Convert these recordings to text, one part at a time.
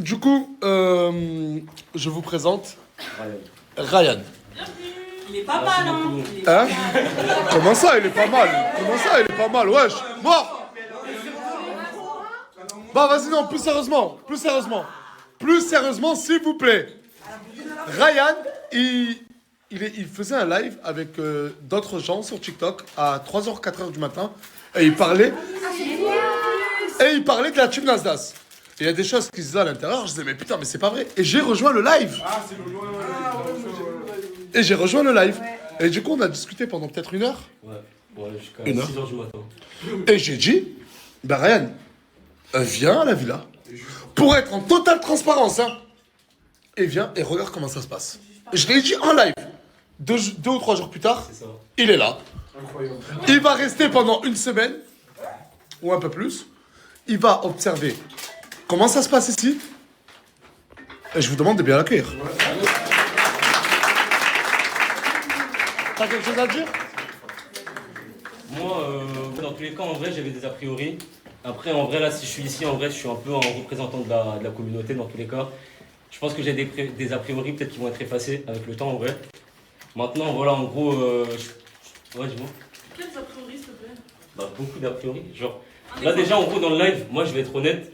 Du coup, je vous présente Ryan. Il est pas mal, hein. Hein? Comment ça, il est pas mal? Comment ça, il est pas mal? Wesh! Bon! Bah, vas-y, non, plus sérieusement. Plus sérieusement, s'il vous plaît. Ryan, il faisait un live avec d'autres gens sur TikTok à 3h, 4h du matin. Et il parlait de la team Nasdaq. Et il y a des choses qui se disaient à l'intérieur. Je disais, mais putain, mais c'est pas vrai. Et j'ai rejoint le live. Et du coup, on a discuté pendant peut-être une heure. Ouais, jusqu'à 6h du matin. Et j'ai dit, bah Ryan, viens à la villa. Pour être en totale transparence, hein. Et viens et regarde comment ça se passe. Et je l'ai dit en live. Deux ou 3 jours plus tard, il est là. Incroyable. Il va rester pendant une semaine, ou un peu plus. Il va observer comment ça se passe ici. Et je vous demande de bien l'accueillir. T'as quelque chose à dire? Moi, dans tous les cas, en vrai, j'avais des a priori. Après, en vrai, là, si je suis ici, en vrai, je suis un peu en représentant de la communauté, dans tous les cas. Je pense que j'ai des a priori, peut-être qui vont être effacés avec le temps, en vrai. Maintenant, voilà, en gros, ouais, dis-moi. Quels a priori, s'il te plaît? Bah, beaucoup d'a priori. Genre, là, déjà, en gros, dans le live, moi, je vais être honnête,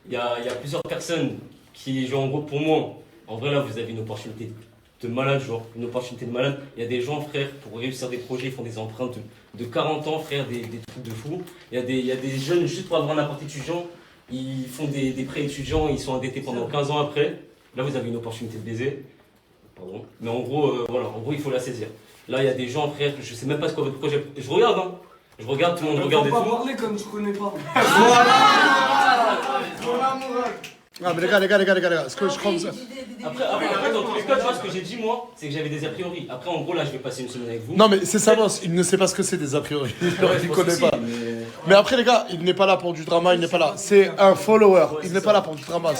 il y a plusieurs personnes qui, genre, en gros, pour moi, en vrai, là, vous avez une opportunité de malade, genre, une opportunité de malade. Il y a des gens, frère, pour réussir des projets, ils font des emprunts de 40 ans, frère, des trucs de fou. Il y a des jeunes, juste pour avoir un appart étudiant, ils font des prêts étudiants, ils sont endettés pendant 15 ans après. Là, vous avez une opportunité de baiser. Pardon. Mais en gros, voilà, en gros, il faut la saisir. Là, il y a des gens, frère, je sais même pas ce qu'est votre projet. Je regarde, hein. Je regarde, tout le monde regarde et tout. Faut pas parler comme tu connais pas. Ah, mais les gars, est-ce que je crois ça? Après, dans tous les cas, tu vois, ce que j'ai dit, moi, c'est que j'avais des a priori. Après, en gros, là, je vais passer une semaine avec vous. Non, mais c'est ça, il ne sait pas ce que c'est des a priori. Il ne connaît pas. Mais après, les gars, il n'est pas là pour du drama, il n'est pas là. C'est un follower. Il n'est pas là pour du drama.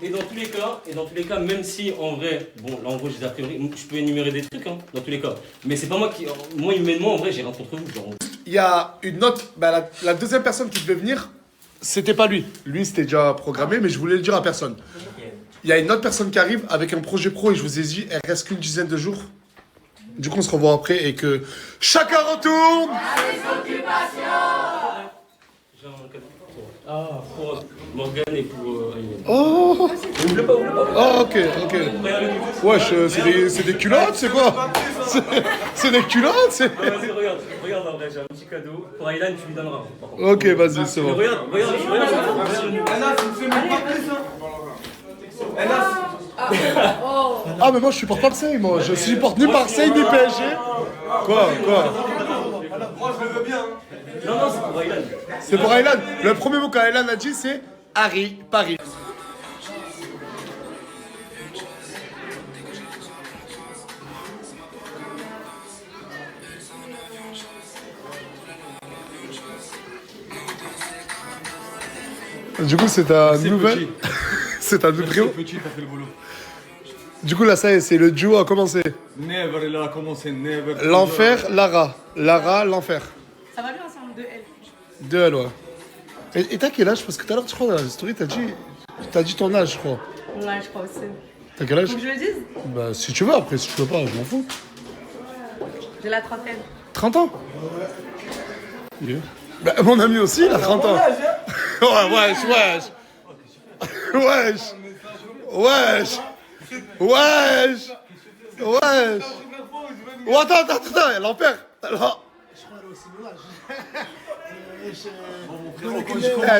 Et dans tous les cas, même si en vrai, bon, là, en gros, j'ai des a priori, je peux énumérer des trucs, hein, dans tous les cas. Mais c'est pas moi qui. Moi, humainement, en vrai, j'ai rien contre vous. Genre. Il y a une autre. Bah, la deuxième personne qui devait venir, c'était pas lui. Lui, c'était déjà programmé, mais je voulais le dire à personne. Il y a une autre personne qui arrive avec un projet pro et je vous ai dit, elle reste qu'une dizaine de jours. Du coup, on se revoit après et que chacun retourne À ses occupations. J'ai un cadeau. Ah, pour Morgane et pour Ayman. Oh Oublie pas. Oh, ok. Wesh, c'est des culottes, c'est quoi? C'est des culottes, c'est... Vas-y, regarde, en vrai, j'ai un petit cadeau. Pour Aylan, tu lui donneras. Ok, vas-y, c'est bon. Regarde. Enas, tu me fais même pas plus, hein. Enas. Ah, mais moi, je supporte pas Marseille, moi. Je supporte ni Marseille, ni PSG. Quoi? Moi, je le veux bien. Non, c'est pour Aylan. C'est pour Aylan. Le premier mot qu'Aylan a dit, c'est Harry, Paris. Du coup, c'est ta nouvelle. C'est ta nouvelle. Petit, t'as fait le boulot. Du coup, là, ça y est, c'est le duo a commencé. Never, il a commencé, never. L'enfer, Lara. Lara, l'enfer. Ça va bien ensemble, 2L. Deux à loi. Et t'as quel âge? Parce que tout à l'heure, je crois, dans la story, t'as dit ton âge, je crois. Ouais, je crois aussi. T'as quel âge? Faut que je le dise? Bah, si tu veux, après, si tu veux pas, je m'en fous. J'ai la trentaine. 30 ans? Yeah. Bah, mon ami aussi, il a 30 ans. Ouais, wesh. Oh, attends, l'enfer. Alors...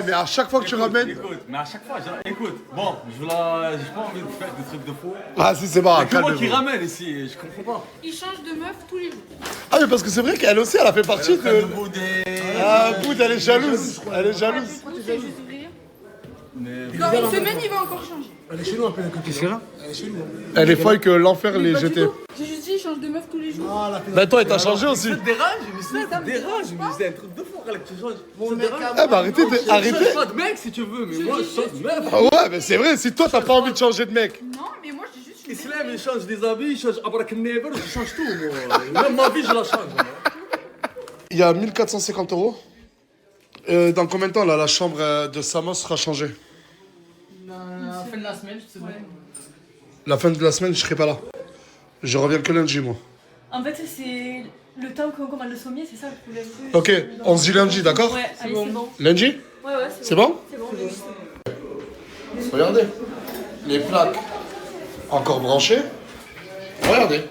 mais à chaque fois que tu ramènes... Écoute, mais à chaque fois, écoute, bon, j'ai pas envie de faire des trucs de fou. Ah si, c'est bon, C'est moi qui calme-toi. ramène ici, je comprends pas. Il change de meuf tous les jours. Ah mais parce que c'est vrai qu'elle aussi, elle a fait partie de... Boudé. Ah, Boud, elle est jalouse. Tu veux juste ouvrir? Dans une semaine, il va encore changer. Elle est chez nous un peu, qu'est-ce qu'elle a? Elle est chez nous. Elle est folle que l'enfer Mais l'ait pas du jetée. tout. J'ai juste dit, il change de meuf tous les jours. Bah toi, elle t'a changé aussi. Ça te dérange, mais c'est un truc de fou, là, que tu changes. Ça te dérange. Ah bah arrêtez. Je change pas de mec si tu veux, mais moi je change de meuf. Ah ouais, mais c'est vrai, si toi t'as pas envie de changer de mec. Non, mais moi, j'ai juste... Il se lève, il change des habits, il change Abrakannever, je change tout, moi. Même ma vie, je la change. Il y a 1450 €. Dans combien de temps là, la chambre de Samos sera changée? La fin de la semaine, c'est bon. La fin de la semaine, je serai pas là. Je reviens que lundi, moi. En fait, c'est le temps qu'on commande le sommier, c'est ça le problème. Ok, on se dit lundi, d'accord? Ouais, allez, c'est bon. Lundi? Ouais, C'est bon? C'est bon, Regardez. Les plaques encore branchées. Regardez.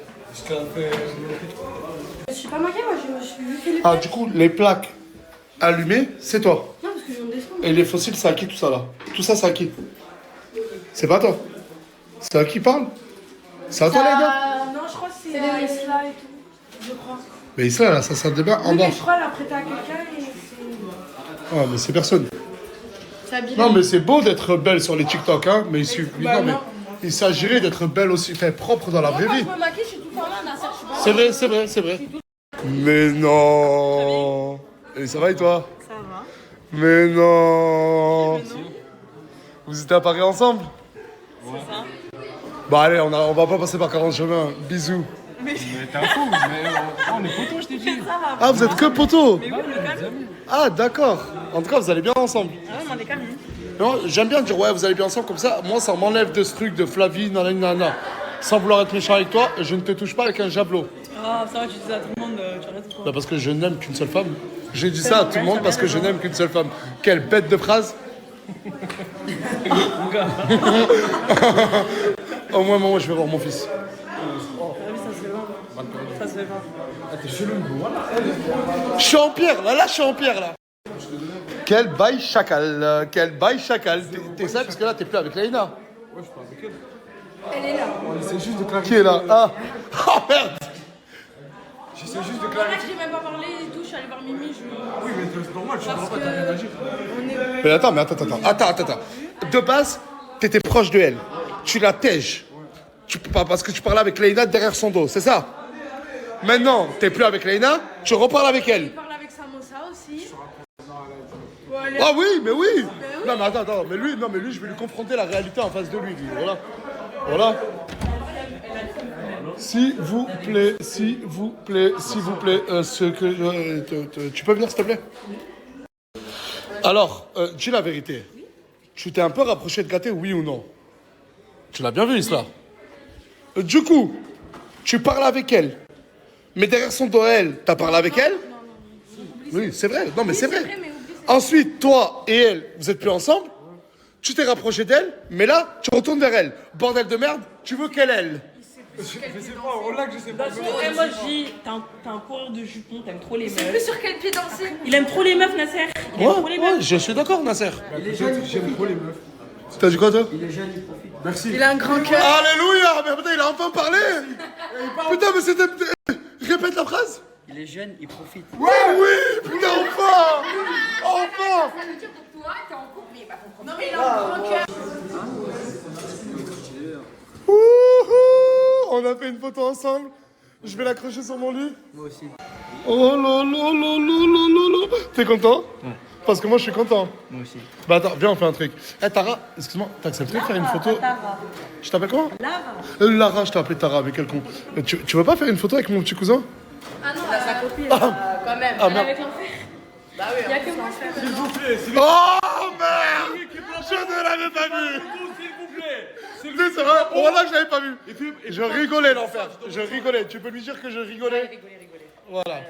Je suis pas marquée, moi, je suis juste les... Ah, du coup, les plaques allumées, c'est toi. Non, parce que je viens de descendre. Et les fossiles, c'est à qui tout ça là? Tout ça, c'est à qui? C'est pas toi. C'est à qui parle? C'est à toi, les gars? Non, je crois que c'est à Isla et tout. Je crois. Mais ça, là, ça débat en Oui, bas. mais je crois l'a prêté à quelqu'un et c'est... Ah, mais c'est personne. C'est habillé. Non, mais c'est beau d'être belle sur les TikTok, hein. Mais il suffit. Bah, non, mais non. il s'agirait d'être belle aussi, fait propre dans la vraie Moi, vie. quand je me maquille, je suis tout le temps là, Nasser, je suis pas... C'est vrai, c'est vrai, c'est vrai. Mais non. Et ça va et toi? Ça va. Mais non. Vous étiez à Paris ensemble? C'est ça. Bah allez, on va pas passer par 40 chemins. Bisous. Mais t'es un fou, mais on est potos, je t'ai dit. Ah, vous êtes que poteaux? Mais oui, on est calme. Ah, d'accord. En tout cas, vous allez bien ensemble. Ah ouais, mais on est calme. Non, j'aime bien dire ouais, vous allez bien ensemble comme ça. Moi, ça m'enlève de ce truc de Flavie, nanana. Sans vouloir être méchant avec toi, je ne te touche pas avec un javelot. Ah, ça va, tu dis ça à tout le monde, tu arrêtes ou quoi? Bah parce que je n'aime qu'une seule femme. J'ai dit ça à tout le monde parce que je n'aime qu'une seule femme. Quelle bête de phrase. Au moins, moi, je vais voir mon fils. Ça se fait pas. Je suis en pierre, là, je suis en pierre, là. Quel bail chacal, quel bail chacal. T'es ça parce que là, t'es plus avec Laïna. Ouais, je parle avec elle. Elle est là. On essaie juste de clarifier. Qui est là? Ah, oh merde. J'essaie juste de Voilà, clarifier. j'ai même pas parlé et tout, je suis allée voir Mimi, je... Oui, mais c'est normal, tu Parce comprends pas, que- t'as rien à dire. Mais attends. De base, t'étais proche de elle. Tu la tèges. Parce que tu parlais avec Laïna derrière son dos, c'est ça? Maintenant, t'es plus avec Laïna, tu reparles avec elle. Je parle avec Samosa aussi. Ah oui, mais oui. Non mais attends, mais lui, je vais lui confronter la réalité en face de lui. Voilà. S'il vous plaît, tu peux venir s'il te plaît? Alors, dis la vérité. Tu t'es un peu rapproché de Gaté, oui ou non? Tu l'as bien vu, Isla. Du coup, tu parles avec elle. Mais derrière son dos, elle, t'as parlé avec elle? Oui, c'est vrai. Non, mais c'est vrai. mais oublie ça. Ensuite, toi et elle, vous êtes plus ensemble. Tu t'es rapproché d'elle, mais là, tu retournes vers elle. Bordel de merde, tu veux qu'elle, elle. Je sais pas, on l'a que je sais pas. Et moi je dis, t'es un coureur de jupons, t'aimes trop les C'est meufs. plus sur quel pied danser? Il aime trop les meufs, Nasser. Il aime trop les meufs. je suis d'accord, Nasser. Peut-être j'aime trop les meufs. T'as dit quoi, toi? Merci. Il a un grand cœur. Alléluia! Mais putain, il a enfin parlé! Putain, mais c'était. Répète la phrase! Il est jeune, il profite. Oui, putain, enfin! Enfin! Non, mais il a un grand cœur. Wouhou! On a fait une photo ensemble. Je vais l'accrocher sur mon lit. Moi aussi. Oh là là là là là là. T'es content? Parce que moi je suis content. Moi aussi. Bah attends, viens on fait un truc. Eh Tara, excuse-moi, t'accepterais de faire une photo? Tara. Je t'appelle comment? Lara. Lara, je t'ai appelé Tara, mais quel con. Tu veux pas faire une photo avec mon petit cousin? Ah non, sa copine, quand même. Ah Elle est merde. avec l'enfer. Bah oui, il y a que moi. S'il vous plaît, s'il vous Oh merde! Je ne l'avais pas vu! plaît. C'est vrai, voilà, je l'avais pas vu. Je rigolais l'enfer. Je rigolais. Tu peux lui dire que je rigolais? Voilà.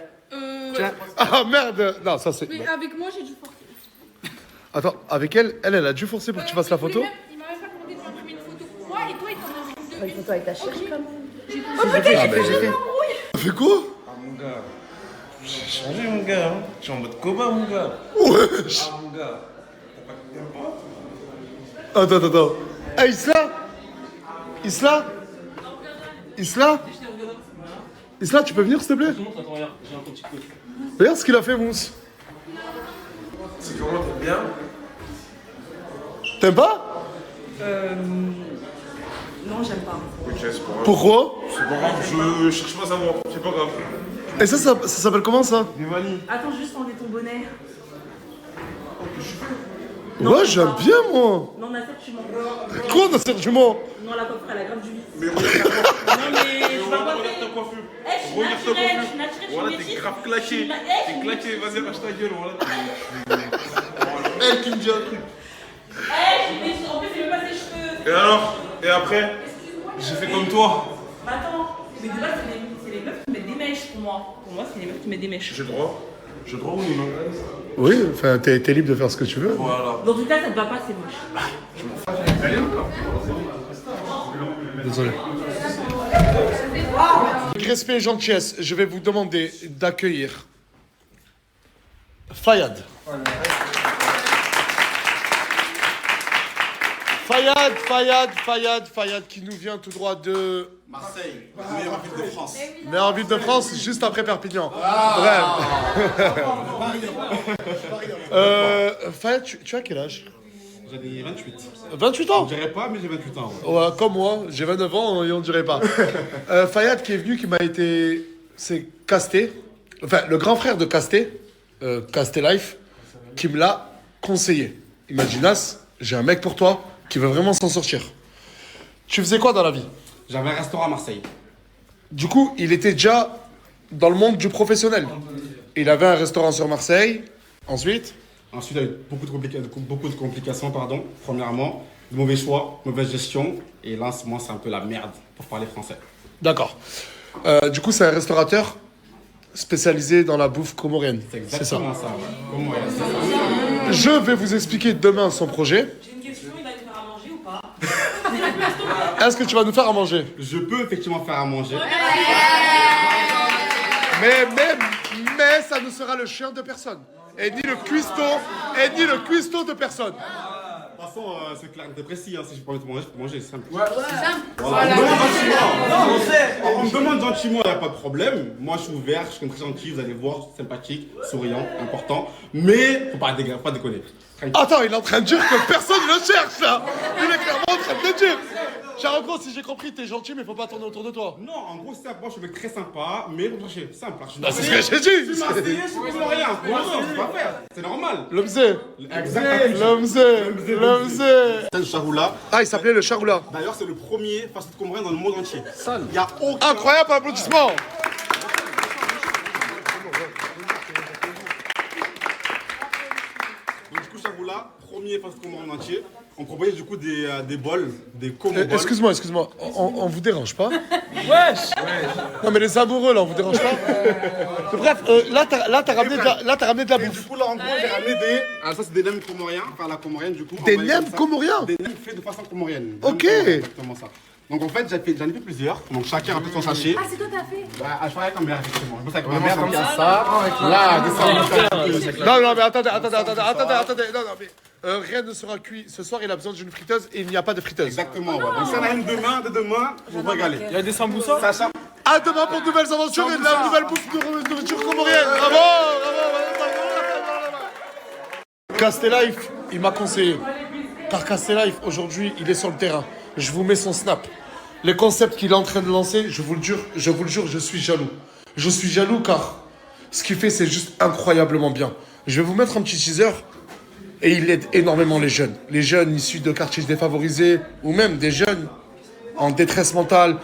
Ah merde! Non, ça c'est. Oui, avec moi, j'ai dû forcer. Attends, avec elle, elle a dû forcer pour que tu fasses la photo? Il m'a même pas demandé de m'imprimer une photo pour moi et toi, il t'en a fait deux. Une photo avec ta chérie quand même. T'as fait quoi? Ah mon gars, j'ai changé mon gars, hein. Je suis en mode combat mon gars. Wesh! Ah mon gars, t'as pas Attends. Hey, Isla, tu peux venir s'il te plaît? Attends, regarde, j'ai un petit coup. Regarde ce qu'il a fait, Mousse. C'est comment t'es bien? T'aimes pas? Non, j'aime pas. Ok, c'est pas grave. Pourquoi? C'est pas grave, je cherche pas à savoir, c'est pas grave. Et ça s'appelle comment ça? Des vanilles. Attends, juste enlever ton bonnet. Ouais, j'aime bien moi. Non, Nasser, tu mens. Quoi, Nasser, du mens? Non, la coiffure, elle a grave du vice. Mais regarde ta Non, mais je vais regarde coiffer. ta coiffure. Eh, je suis Regarde ta naturelle, je coiffure. suis naturelle, je suis Voilà, t'es métisse. grave claqué. T'es claqué, vas-y, arrache ta gueule, voilà. Elle qui me dit un truc. En plus, il veut pas ses cheveux. Et alors? Et après? J'ai fait comme toi. Attends, mais de base, c'est les meufs qui mettent des mèches pour moi. Pour moi, c'est les meufs qui mettent des mèches. J'ai droit? J'ai droit ou non? Oui, enfin, t'es libre de faire ce que tu veux. Voilà. Dans tout cas, ça te va pas, c'est moche. Désolé. Avec respect et gentillesse, je vais vous demander d'accueillir Fayad. Fayad qui nous vient tout droit de Marseille, meilleure ville de France. meilleure ville de France, juste après Perpignan. Bref. Fayad, tu as quel âge? J'en ai 28. 28 ans? Je dirais pas, mais j'ai 28 ans. Ouais. Ouais, comme moi, j'ai 29 ans et on dirait pas. Fayad qui est venu, qui m'a été... C'est Casté, enfin le grand frère de Casté, Casté Life, qui me l'a conseillé. Il m'a dit, Nas, j'ai un mec pour toi qui veut vraiment s'en sortir. Tu faisais quoi dans la vie? J'avais un restaurant à Marseille. Du coup, il était déjà dans le monde du professionnel. Il avait un restaurant sur Marseille. Ensuite, Ensuite, il y a eu beaucoup de complications, pardon. Premièrement, de mauvais choix, mauvaise gestion. Et là, moi, c'est un peu la merde pour parler français. d'accord. Du coup, c'est un restaurateur spécialisé dans la bouffe comorienne. C'est C'est ça. exactement ça. Ouais. Comment ouais, Je vais vous expliquer demain son projet. J'ai une question, il va te faire à manger ou pas? Est-ce que tu vas nous faire à manger? je peux effectivement faire à manger. Mais ça ne sera le chien de personne. Et ni le cuistot de personne. De toute façon, c'est clair et précis. Hein. Si je peux manger, je peux manger. C'est simple. Voilà. On me demande gentiment, il n'y a pas de problème. Moi, je suis ouvert, je suis très gentil, vous allez voir, sympathique, souriant, important. Mais faut pas déconner. Attends, il est en train de dire que personne ne le cherche là. Il est clairement en train de le dire. En gros, si j'ai compris, t'es gentil, mais faut pas tourner autour de toi. Non, en gros, c'est moi, je suis un mec très sympa, mais vous cherchez, simple. Bah, c'est ce que j'ai dit. Je suis Marseillais, je suis pour rien. Pour l'instant, je peux pas faire. C'est normal. L'Omzé. Exactement. L'Omzé. C'est le Charoula. Ah, il s'appelait le Charoula. D'ailleurs, c'est le premier fast-food comorien dans le monde entier. Il y a aucun... Incroyable, applaudissements. Donc, du coup, Charoula, premier fast-food comorien entier. On proposait du coup des bols, des combo bols. Excuse-moi. On vous dérange pas? Wesh. Non, mais les amoureux là, on vous dérange pas? Bref, là, t'as ramené de la Et du bouffe. coup, là, en gros, j'ai ramené des... Alors ça, c'est des nems comoriens, enfin la comorienne, du coup. Des On va dire nems comme ça. comoriens? Des nems faits de façon comorienne. Ok. Exactement ça. Donc en fait, j'en ai fait plusieurs. Donc chacun a pris son sachet. Ah, c'est toi, t'as fait? Bah, je travaille avec ma mère, effectivement. Je bosse avec ma mère, comme ça. Là, non, mais attendez. Non, mais rien ne sera cuit. Ce soir, il a besoin d'une friteuse et il n'y a pas de friteuse. Exactement, ouais. Donc si on a une demain, vous vous régalez. Il y a des samboussas? Sacha, À demain pour de nouvelles aventures et de la nouvelle bouffe de nourriture comorienne. Bravo. Castelife, il m'a conseillé. Car Castelife, aujourd'hui, il est sur le terrain. Je vous mets son snap. Les concepts qu'il est en train de lancer, je vous le jure, je suis jaloux. Je suis jaloux car ce qu'il fait, c'est juste incroyablement bien. Je vais vous mettre un petit teaser. Et il aide énormément les jeunes issus de quartiers défavorisés ou même des jeunes en détresse mentale.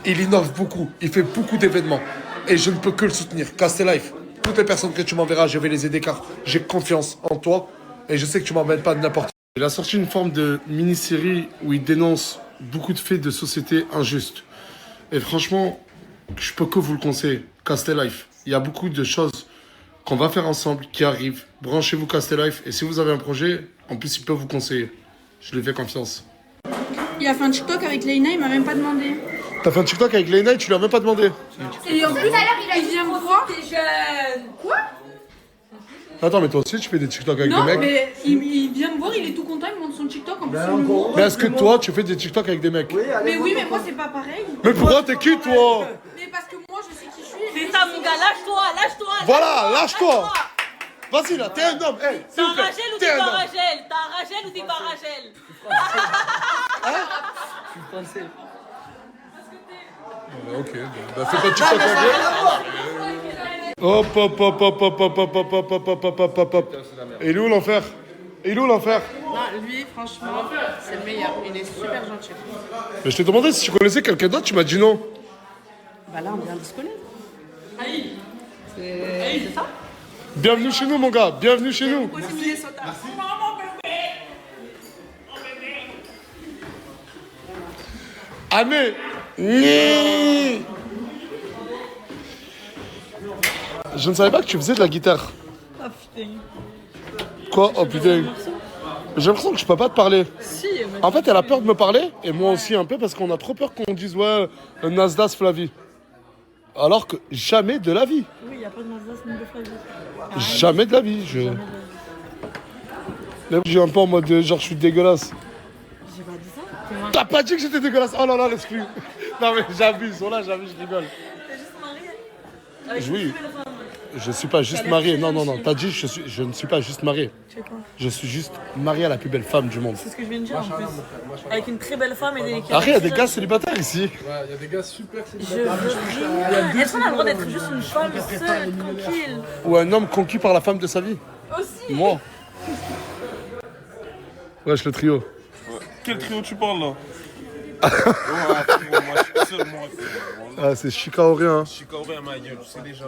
Il innove beaucoup, il fait beaucoup d'événements et je ne peux que le soutenir. Castelife, toutes les personnes que tu m'enverras, je vais les aider car j'ai confiance en toi et je sais que tu m'emmènes pas de n'importe quoi. Il a sorti une forme de mini-série où il dénonce beaucoup de faits de société injustes. Et franchement, je peux que vous le conseiller. Castelife, il y a beaucoup de choses qu'on va faire ensemble, qui arrivent. Branchez-vous Castelife et si vous avez un projet, en plus il peut vous conseiller. Je lui fais confiance. Il a fait un TikTok avec Leïna, il m'a même pas demandé. T'as fait un TikTok avec Léna et tu lui as même pas demandé. Et en plus, il vient me voir. T'es jeune. Quoi? Attends, mais toi aussi tu fais des TikTok avec Non, des mecs. mais il vient me voir, il est tout content, il me montre son TikTok en plus. il me montre. Mais est-ce que toi tu fais des TikTok avec des mecs? Mais oui, mais moi c'est pas pareil. Mais pourquoi t'es qui toi? Mais parce que moi je sais qui je suis. et C'est lui, ça, je mon sais gars, lâche-toi. Voilà, lâche-toi. Vas-y là, t'es un homme. Hey, T'es s'il un vous plaît, Rachel ou t'es t'es un pas homme. Rachel? T'es un Rachel ou t'es pas Rachel? Ok, bah fais pas de TikTok avec lui. Hop. Et il est où l'enfer? Non, lui, franchement, c'est le meilleur. Il est super gentil. Mais je t'ai demandé si tu connaissais quelqu'un d'autre, tu m'as dit non. Bah là, on vient de se connaître. C'est ça? Bienvenue chez nous mon gars, bienvenue chez nous. Aussi Minnesota. Ah mais... Je ne savais pas que tu faisais de la guitare. Ah putain. Quoi? Oh putain. J'ai l'impression que je peux pas te parler. Si, En fait, elle a peur de me parler, et moi aussi un peu, parce qu'on a trop peur qu'on dise ouais, Nasdaq Flavie. Alors que jamais de la vie. Oui, il n'y a pas de Nasdaq ni de Flavie. Jamais de la vie. Même j'ai un peu en mode genre je suis dégueulasse. J'ai pas dit ça. T'as pas dit que j'étais dégueulasse? Oh là là, l'exclu. Non mais j'abuse, oh là j'abuse, je rigole. T'es juste mariée avec Oui. une belle femme. Je suis pas juste marié, non, t'as dit je ne suis pas juste marié. Tu sais quoi? Je suis juste marié à la plus belle femme du monde. C'est ce que je viens de dire en plus. Avec une très belle femme et des... Après, il y a des gars célibataires ici. Ouais, il y a des gars super Je veux rien. Est-ce qu'on a le droit d'être juste une femme seule, tranquille? Ou un homme conquis par la femme de sa vie. Aussi. Moi. Wesh, le trio. Quel trio tu parles là? Moi je suis seul, moi. Ah, c'est chicaorien. Hein. Je suis carré à ma gueule, tu sais déjà.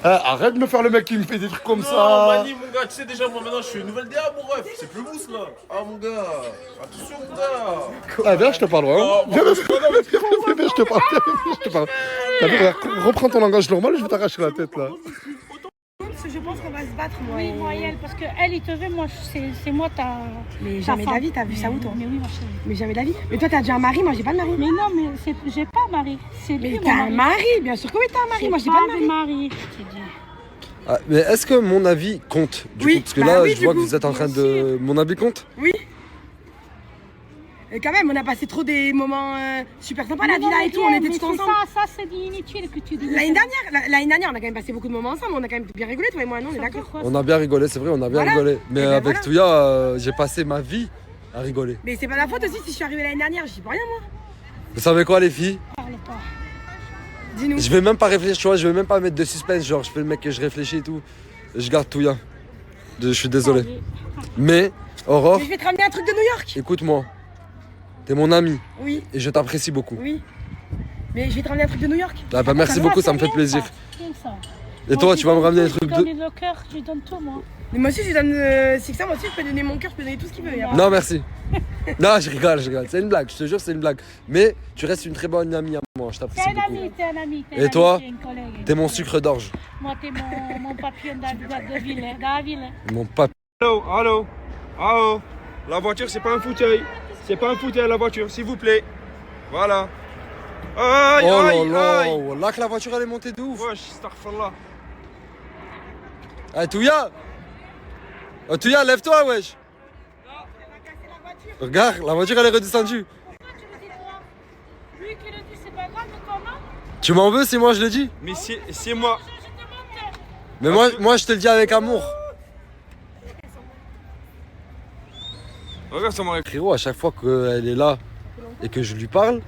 Arrête de me faire le mec qui me fait des trucs comme Non, ça. Mani, mon gars, tu sais déjà, moi maintenant je suis une nouvelle DA, mon ref. C'est plus mousse là. Ah, mon gars. Attention, mon gars. Ah, viens, je te parle, ouais. Viens, je te parle. Je te parle. T'as vu, regarde, reprends ton langage normal, je vais t'arracher la tête là. Je pense qu'on va se battre, moi. Oui, moi et elle, parce qu'elle, il te veut, moi, c'est moi ta. Mais jamais de la vie, t'as vu ça où, toi? Mais oui, ma chérie. Mais jamais de la vie. Mais toi, t'as déjà un mari, moi, j'ai pas de mari. Mais non, mais j'ai pas mari. C'est lui, Mais mon t'as un mari. mari, bien sûr que oui, t'as un mari. Moi, j'ai pas de mari. Je t'ai dit. Ah, mais est-ce que mon avis compte du coup? Parce que là, je vois que vous êtes en train de... Mon avis compte? Oui. Et quand même, on a passé trop des moments super sympas, la villa et tout, on était tous ensemble. Ça, c'est inutile que tu dis. L'année dernière, on a quand même passé beaucoup de moments ensemble, on a quand même bien rigolé, toi et moi, non, on est d'accord? On a bien rigolé, c'est vrai, on a bien rigolé. Mais ben avec voilà. Touya, j'ai passé ma vie à rigoler. Mais c'est pas la faute aussi si je suis arrivée l'année dernière, j'y peux rien, moi. Vous savez quoi, les filles? Parle pas. Dis-nous. Je vais même pas réfléchir, tu vois, je vais même pas mettre de suspense, genre je fais le mec que je réfléchis et tout. Je garde Touya. Je suis désolé. Mais, Aurore, Mais je vais te ramener un truc de New York. écoute-moi. T'es mon ami. Oui. Et je t'apprécie beaucoup. Oui. Mais je vais te ramener un truc de New York. Ah bah merci beaucoup, ça me fait plaisir. Bien ça. Et toi, tu vas me ramener des trucs Je de... donne le cœur, je donne tout, moi. Mais moi aussi, je lui donne. C'est que ça, moi aussi, je peux donner mon cœur, je peux donner tout ce qu'il veut. Non, merci. Non, je rigole. C'est une blague, je te jure, c'est une blague. Mais tu restes une très bonne amie à moi, je t'apprécie T'es un beaucoup. ami, t'es un ami. Et toi, t'es une collègue. t'es mon sucre d'orge. Moi, t'es mon papillon de ville. Mon pape. Allô. La voiture, c'est pas un fauteuil. C'est pas un fauteuil, la voiture, s'il vous plaît. Voilà. Aïe, Oh là aïe, là, aïe. là que la voiture elle est montée de ouf. Wesh, astaghfirullah. Ah, Touya. Oh, Touya, lève-toi, wesh. Regarde, la voiture elle est redescendue. Lui qui le dit, c'est pas grave, comment? Tu m'en veux si moi je le dis? Mais c'est moi. Mais moi je te le dis avec amour. Regarde, ça m'aurait... Frérot, à chaque fois qu'elle est là et que je lui parle,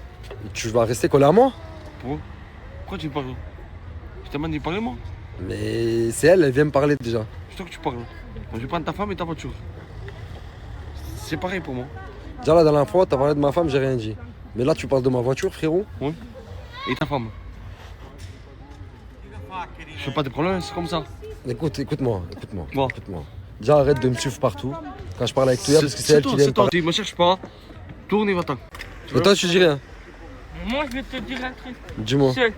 tu vas rester collé à moi. Pourquoi tu parles? Je t'ai demandé de parler, moi. Mais c'est elle vient me parler déjà. C'est toi que tu parles. Moi, je vais prendre ta femme et ta voiture. C'est pareil pour moi. Déjà la dernière fois, t'as parlé de ma femme, j'ai rien dit. Mais là, tu parles de ma voiture, frérot. Oui. Et ta femme? Je fais pas de problème, c'est comme ça. Écoute-moi. Déjà, arrête de me suivre partout. Quand je parle avec toi, parce que c'est elle qui vient me parler. Tu me cherches pas. Tourne et va-t'en. Et toi, tu dis rien. Moi, je vais te dire un truc. Dis-moi. Seul.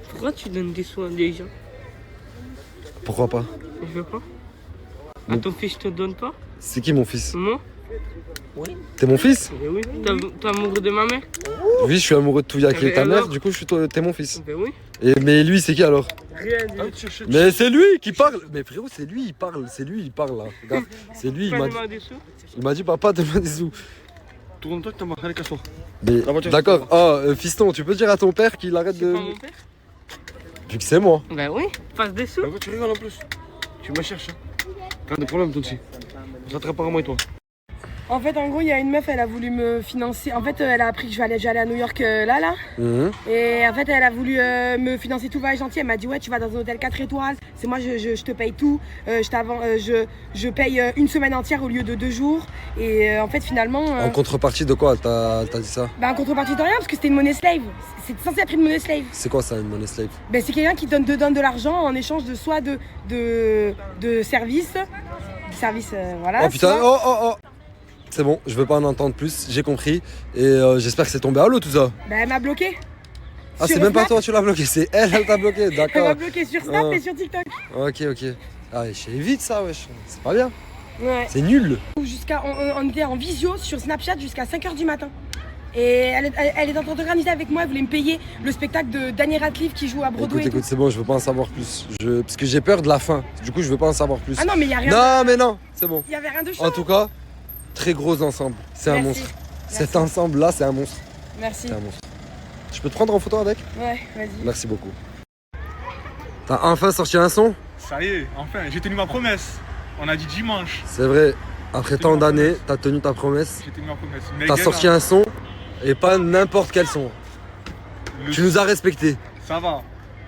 Pourquoi tu donnes des soins des gens? Pourquoi pas? Je veux pas. À ton fils, je te donne pas? C'est qui mon fils? Moi? Oui. T'es mon fils? Ben oui. T'es amoureux de ma mère? Oui, je suis amoureux de Touya qui est ta alors mère, du coup, t'es mon fils. Ben oui. Mais lui, c'est qui alors? Rien Mais c'est lui qui parle. Mais frérot, c'est lui, il parle là. Regarde, c'est lui, il m'a dit. Il m'a dit, papa, donne-moi des sous. Tourne-toi que t'as marqué, allez, casse-toi. Mais d'accord. Oh, fiston, tu peux dire à ton père qu'il arrête de. Pas mon père? Vu que c'est moi. Ben oui, passe des sous. Pourquoi tu rigoles en plus? Tu me cherches. T'as des problèmes, toi aussi. Ça te répare moi et toi. En fait, en gros, il y a une meuf, elle a voulu me financer. En fait, elle a appris que j'allais à New York là. Et en fait, elle a voulu me financer tout, va gentil. Elle m'a dit, ouais, tu vas dans un hôtel 4 étoiles. C'est moi, je te paye tout. Je paye une semaine entière au lieu de 2 jours. Et en fait, finalement. En contrepartie de quoi t'as dit ça? Bah, en contrepartie de rien, parce que c'était une monnaie slave. C'est censé être une monnaie slave. C'est quoi ça, une monnaie slave? Ben, c'est quelqu'un qui te donne de l'argent en échange de soit de services. Services, voilà. Oh putain, soit... oh. C'est bon, je veux pas en entendre plus, j'ai compris. Et j'espère que c'est tombé à l'eau tout ça. Bah, elle m'a bloqué. Ah, Sur c'est même pas Snap. toi, tu l'as bloqué, c'est elle t'a bloqué, Elle d'accord. m'a bloqué sur Snap Ah. et sur TikTok. Ok. Ah, je évite ça, wesh. C'est pas bien. Ouais. C'est nul. On était en visio sur Snapchat jusqu'à 5h du matin. Et elle est en train d'organiser avec moi, elle voulait me payer le spectacle de Daniel Radcliffe qui joue à Broadway. Écoute, c'est bon, je veux pas en savoir plus. Parce que j'ai peur de la fin. Du coup, je veux pas en savoir plus. Ah non, mais y a rien. Non, mais non, c'est bon. Il y avait rien de chaud. En tout cas, très gros ensemble. C'est un Merci. monstre. Merci. Cet ensemble-là, c'est un monstre. Merci. C'est un monstre. Je peux te prendre en photo avec? Ouais, vas-y. Merci beaucoup. T'as enfin sorti un son? Ça y est, enfin, j'ai tenu ma promesse. On a dit dimanche. C'est vrai. Après tant d'années, t'as tenu ta promesse. J'ai tenu ma promesse. T'as sorti un son et pas n'importe quel son. Tu nous as respectés. Ça va,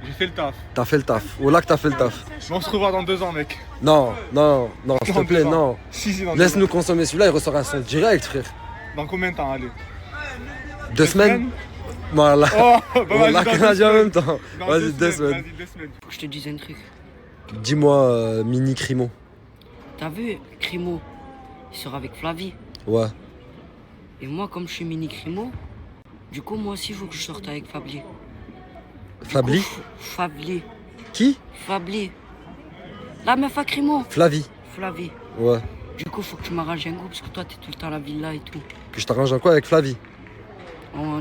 j'ai fait le taf. T'as fait le taf. Au lac, t'as fait le taf. Mais on se revoit dans 2 ans, mec. Non, s'il te Dans plaît, 2 ans. non. Si, dans 2 Laisse-nous ans. consommer celui-là, il ressort un son direct, frère. Dans combien de temps, allez? 2 semaines? Voilà. Oh, bah On vas-y, l'a dans 2 canadien en semaines. même temps. Dans Vas-y, 2 2 semaines. semaines. Vas-y, 2 semaines. Faut que je te dise un truc. Dis-moi, Mini Crimo. T'as vu, Crimo, il sort avec Flavie. Ouais. Et moi, comme je suis mini Crimo, du coup, moi aussi, il faut que je sorte avec Fabli. Fabli? Fabli. Qui? Fabli. La meuf à Crimo. Flavie. Flavie. Ouais. Du coup, faut que tu m'arranges un goût parce que toi, t'es tout le temps à la villa et tout. Que je t'arrange en quoi avec Flavie?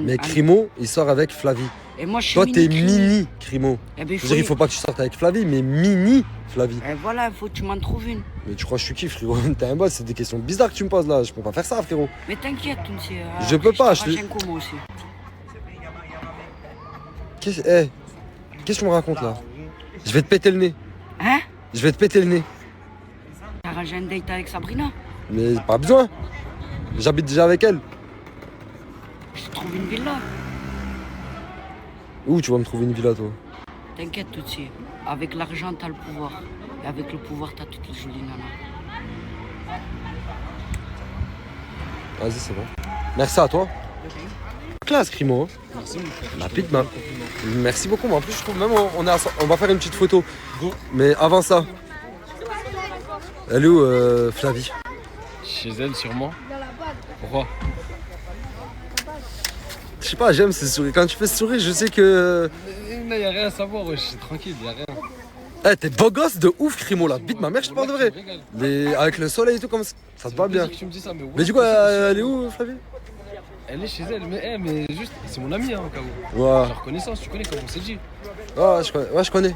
Mais Crimo, il sort avec Flavie. Et moi, je suis Toi, t'es mini mini Crimo. Eh ben, Je veux dire, il faut pas que tu sortes avec Flavie, mais mini Flavie. Et voilà, il faut que tu m'en trouves une. Mais tu crois que je suis qui, frérot? T'es un boss, c'est des questions bizarres que tu me poses là. Je peux pas faire ça, frérot. Mais t'inquiète, Tounsi. Je peux pas, je t'arrange te- un coup, moi aussi. Qu'est-ce que tu me racontes là? Je vais te péter le nez. Hein? Je vais te péter le nez. T'as arrangé un date avec Sabrina? Mais pas besoin. J'habite déjà avec elle. Je te trouve une villa. Où tu vas me trouver une villa, toi? T'inquiète, Toutsi. Avec l'argent, t'as le pouvoir. Et avec le pouvoir, t'as toutes les jolies nanas. Vas-y, c'est bon. Merci à toi. Classe, Crimo. Merci, mon frère. La petite main. Merci beaucoup, mais en plus, je trouve même on va faire une petite photo. Mais avant ça, elle est où, Flavie? Chez elle, sûrement. Pourquoi? Je sais pas, j'aime ces souris. Quand tu fais ce sourire, je sais que. Non, y'a rien à savoir, wesh, c'est tranquille, y'a rien. Eh, t'es beau gosse de ouf, Crimo, là. Bite ma mère, je te parle de vrai. Avec le soleil et tout, comme ça se passe bien. Tu me dis ça, mais ouais, Mais du coup, elle est où, Flavie? Elle est chez elle, mais juste, c'est mon ami, hein, au cas où. Ouais. J'ai reconnaissance, tu connais comment on s'est dit. Ouais, je connais.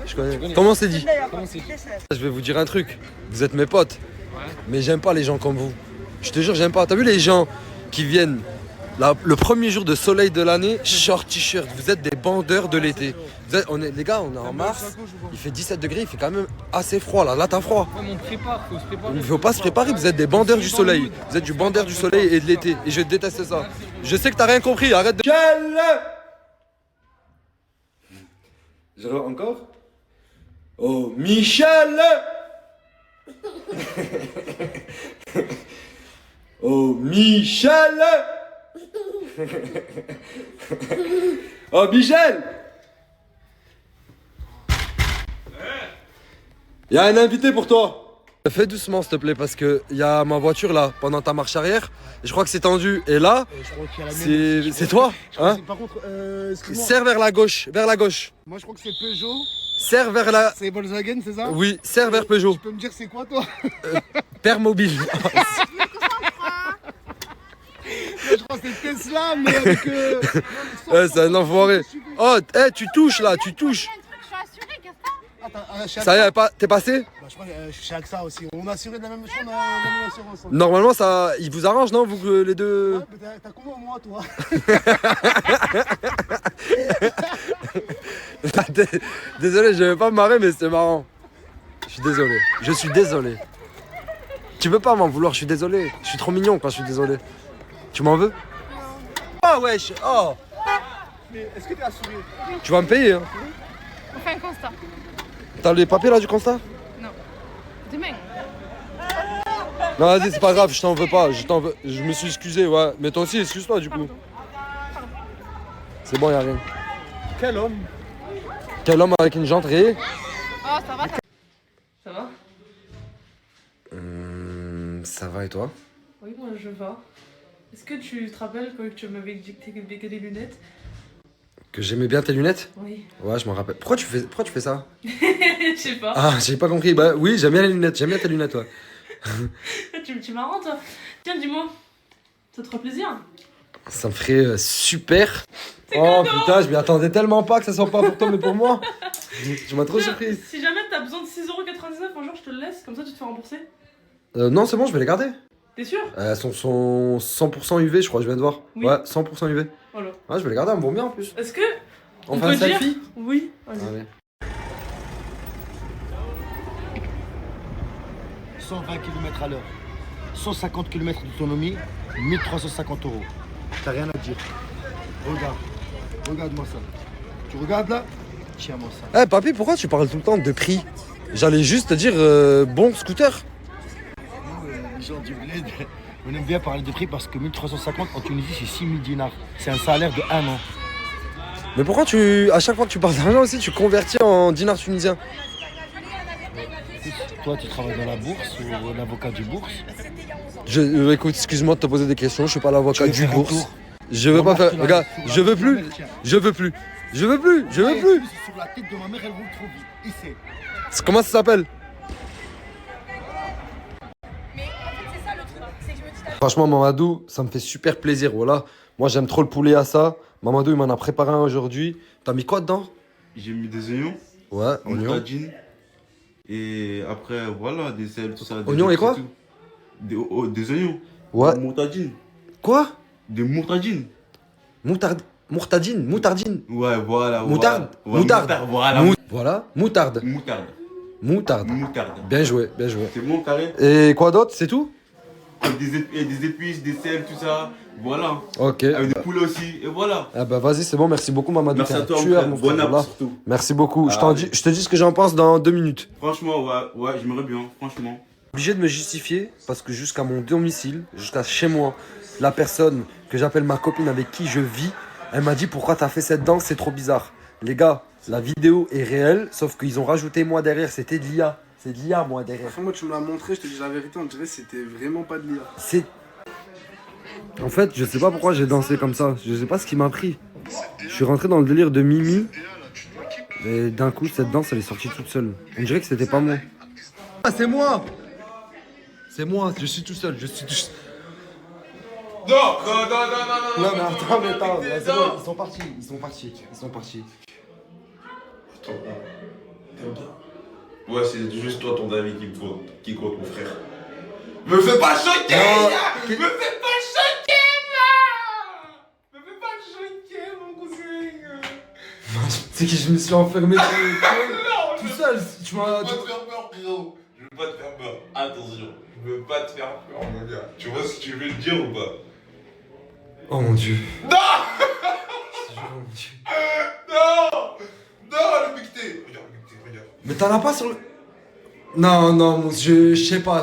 Comment on s'est dit? Comment c'est dit? Je vais vous dire un truc. Vous êtes mes potes. Mais j'aime pas les gens comme vous. Je te jure, j'aime pas. T'as vu les gens qui viennent le premier jour de soleil de l'année, short t-shirt. Vous êtes des bandeurs de l'été. Les gars, on est en mars. Il fait 17 degrés, il fait quand même assez froid là. Là, t'as froid. Ouais, mais on prépare, faut se préparer. Il ne faut pas se préparer, vous êtes des bandeurs du soleil. Vous êtes du bandeur du soleil et de l'été. Et je déteste ça. Je sais que t'as rien compris, arrête de... Encore? Oh, Michel! Oh, Michel! Oh, Michel! Il y a un invité pour toi. Fais doucement s'il te plaît parce que il y a ma voiture là pendant ta marche arrière et je crois que c'est tendu et là c'est toi hein. Par contre, excuse-moi. Serre vers la gauche, Moi je crois que c'est Peugeot. Serre vers la... C'est Volkswagen, c'est ça? Oui, serre vers Peugeot. Tu peux me dire c'est quoi toi? Père mobile. Je crois que c'est Tesla mais avec... C'est un enfoiré. Oh, tu touches là, tu touches. Attends, Ça y est, t'es passé? Bah, je crois que je suis chez AXA aussi. On a assuré de la même chose, on a la même assurance. Normalement ça, il vous arrange non vous les deux? Ouais, mais t'as combien au mois toi? Désolé, je vais pas me marrer mais c'est marrant. Je suis désolé. Tu peux pas m'en vouloir, je suis désolé. Je suis trop mignon quand je suis désolé. Tu m'en veux? Ah wesh, oh. Mais est-ce que t'es assuré? Tu vas me payer hein. On fait un constat. T'as les papiers là du constat? Non. Demain. Non vas-y c'est pas grave, je t'en veux pas, je me suis excusé ouais. Mais toi aussi excuse-toi du coup. C'est bon, y'a rien. Quel homme? Quel homme avec une jante rayée? Oh, ça va? Ça va? Ça va et toi? Oui, moi je vais. Est-ce que tu te rappelles quand tu m'avais dit que des lunettes? Que j'aimais bien tes lunettes? Oui. Ouais, je m'en rappelle. Pourquoi tu fais ça? Je sais pas. Ah, j'ai pas compris. Bah oui, j'aime bien les lunettes. J'aime bien tes lunettes, ouais. Tu es marrant, toi. Tiens, dis-moi. Ça te fera plaisir? Ça me ferait super. Oh putain, je m'y attendais tellement pas que ça soit pas pour toi mais pour moi. Tu m'as trop surpris. Si jamais t'as besoin de 6,99€, un jour je te le laisse, comme ça tu te fais rembourser. Non, c'est bon, je vais les garder. T'es sûr? Elles sont 100% UV, je crois, je viens de voir. Oui. Ouais, 100% UV. Voilà. Ouais, je vais les garder, elles me vont bien en plus. Est-ce que. On fait un selfie? Oui. Allez. Allez. 120 km à l'heure, 150 km d'autonomie, 1350€. T'as rien à dire. Regarde, regarde-moi ça. Tu regardes là? Tiens-moi ça. Eh papy, pourquoi tu parles tout le temps de prix? J'allais juste te dire bon scooter. Les gens du bled, on aime bien parler de prix parce que 1350 en Tunisie c'est 6000 dinars. C'est un salaire de 1 an. Mais pourquoi à chaque fois que tu parles d'argent aussi, tu convertis en dinars tunisiens? Toi tu travailles dans la bourse ou l'avocat du bourse? Écoute, excuse-moi de te poser des questions, je suis pas l'avocat du bourse. tour. Je veux pas faire. Regarde, je veux plus. Je veux plus. Je veux plus. Je veux plus. Sur la tête de ma mère, elle roule trop vite. Ici. Comment ça s'appelle? Franchement, Mamadou, ça me fait super plaisir. Voilà. Moi, j'aime trop le poulet à ça. Mamadou, il m'en a préparé un aujourd'hui. T'as mis quoi dedans? J'ai mis des oignons. Ouais, oignons. Moutadine. Et après, voilà, des sels, tout ça. Oignons et quoi? Des oignons. Ouais. Moutadine. Quoi? Des moutadines. Moutardine. Ouais, voilà. Moutarde. Ouais, Moutarde. Voilà. Voilà. Moutarde. Moutarde. Bien joué, bien joué. C'est bon, carré. Et quoi d'autre? C'est tout? Et des épices, des sels, tout ça. Voilà. Ok. Avec des poulets aussi. Et voilà. Ah bah vas-y, c'est bon, merci beaucoup Mamadou. Merci à toi, mon bon frère, app voilà. surtout. Merci beaucoup. Ah, Je te dis ce que j'en pense dans 2 minutes. Franchement, ouais, j'aimerais bien, franchement. Obligé de me justifier parce que jusqu'à mon domicile, jusqu'à chez moi, la personne que j'appelle ma copine avec qui je vis, elle m'a dit pourquoi t'as fait cette danse, c'est trop bizarre. Les gars, la vidéo est réelle, sauf qu'ils ont rajouté moi derrière, c'était de l'IA. C'est de l'IA moi derrière. Moi tu me l'as montré, je te dis la vérité, on dirait que c'était vraiment pas de l'IA. C'est... En fait, je sais pas pourquoi j'ai dansé comme ça, je sais pas ce qui m'a pris. Je suis rentré dans le délire de Mimi, et d'un coup cette danse elle est sortie toute seule. On dirait que c'était pas moi. Ah c'est moi! C'est moi, je suis tout seul, Non, Non mais attends, c'est bon, ils sont partis. Attends, t'aimes bien? Ouais, c'est juste toi ton avis qui compte, mon frère. Me fais pas choquer, Non, là! Me fais pas choquer, là! Me fais pas choquer, mon cousin! C'est que je me suis enfermé tout seul, tu m'as... Je veux pas te faire peur, frérot. Je veux pas te faire peur. Attention, je veux pas te faire peur, mon gars. Tu vois ce que tu veux le dire ou pas? Oh mon dieu. Non! Non! Non, le piqueté! Regarde, le piqueté, regarde. Mais t'en as pas sur le... Non, je sais pas.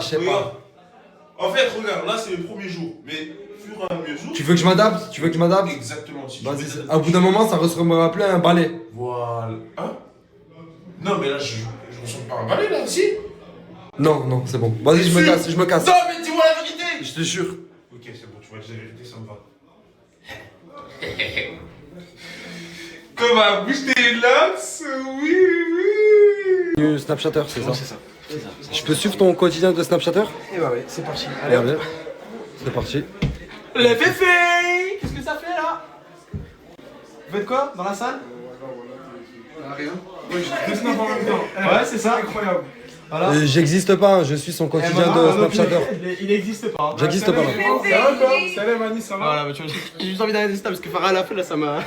En fait, regarde, là c'est le premier jour, mais fur et à mesure... Tu veux que je m'adapte? Exactement. Si Vas-y, à bout d'un moment, ça ressemblera plus à un balai. Voilà. Hein? Non, mais là, je ressemble pas à un balai, là, si? Non, c'est bon. Vas-y, je me casse. Non, mais dis-moi la vérité! Je te jure. Ok, c'est bon, tu m'as dit la vérité, ça me va. Comme un bouche tes laps, oui. Snapchatter, c'est ça? C'est ça. Je peux suivre ton quotidien de Snapchatter? Et bah ouais, c'est parti. Allez, Allez, c'est parti. les féfés! Qu'est-ce que ça fait là? Vous faites quoi? Dans la salle? Rien. Oui, je snaps en même temps. Ouais, c'est ça, incroyable. Voilà. J'existe pas, je suis son quotidien de Snapchatter. Il n'existe pas. J'existe pas là. Ça va quoi? Salut Mani, ça va? Voilà, bah tu vois, j'ai juste envie d'arrêter ça parce que Farah à la fin là, ça m'a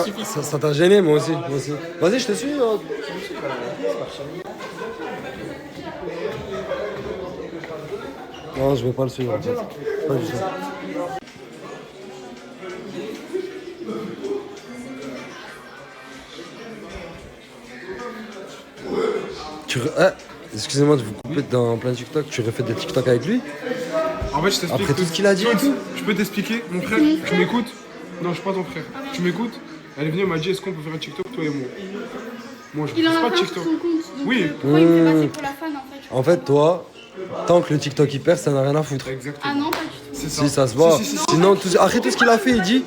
suffi. Ça t'a gêné, moi aussi. Vas-y, je te suis. Non, je vais pas le suivre en fait. Pas du tout. Excusez-moi de vous couper dans plein TikTok, tu refais des TikTok avec lui? En fait, je t'explique. Après tout ce qu'il a dit et tout? Je peux t'expliquer, mon frère, tu m'écoutes? Non, je suis pas ton frère. Tu m'écoutes? Elle est venue, elle m'a dit est-ce qu'on peut faire un TikTok, toi et moi? Moi, je ne fais pas de TikTok. Oui. Pourquoi il me fait passer pour la fan en fait? En fait, toi, tant que le TikTok il perd, ça n'a rien à foutre. Exactement. Ah non, pas du tout. Si, ça se voit. Sinon, après tout ce qu'il a fait, il dit.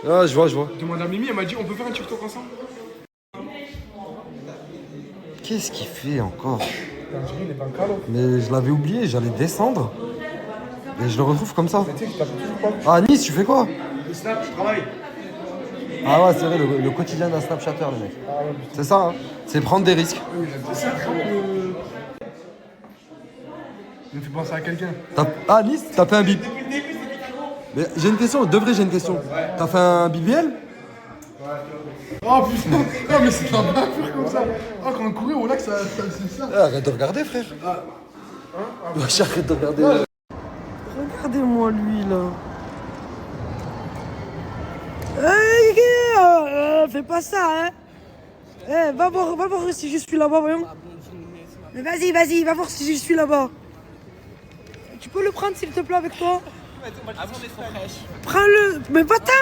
Ah, je vois. Demande à Mimi, elle m'a dit on peut faire un TikTok ensemble. Qu'est-ce qu'il fait encore? Mais je l'avais oublié, j'allais descendre. Et je le retrouve comme ça. Ah, Nice, tu fais quoi? Le snap, je travaille. Ah ouais, c'est vrai, le quotidien d'un Snapchatter, le mec. C'est ça, hein. C'est prendre des risques. C'est ça, il me fait penser à quelqu'un. Ah, Nice, t'as fait un bip. Mais j'ai une question, de vrai, j'ai une question. T'as fait un BBL? Oh putain, non mais c'est un faire comme ça. Oh, quand on courait au lac, c'est ça. Arrête de regarder, frère. Arrête de regarder. Regardez-moi lui là. Fais pas ça, hein. Va voir si je suis là-bas, voyons. Mais vas-y, va voir si je suis là-bas. Tu peux le prendre s'il te plaît avec toi? Prends-le, mais va-t'en.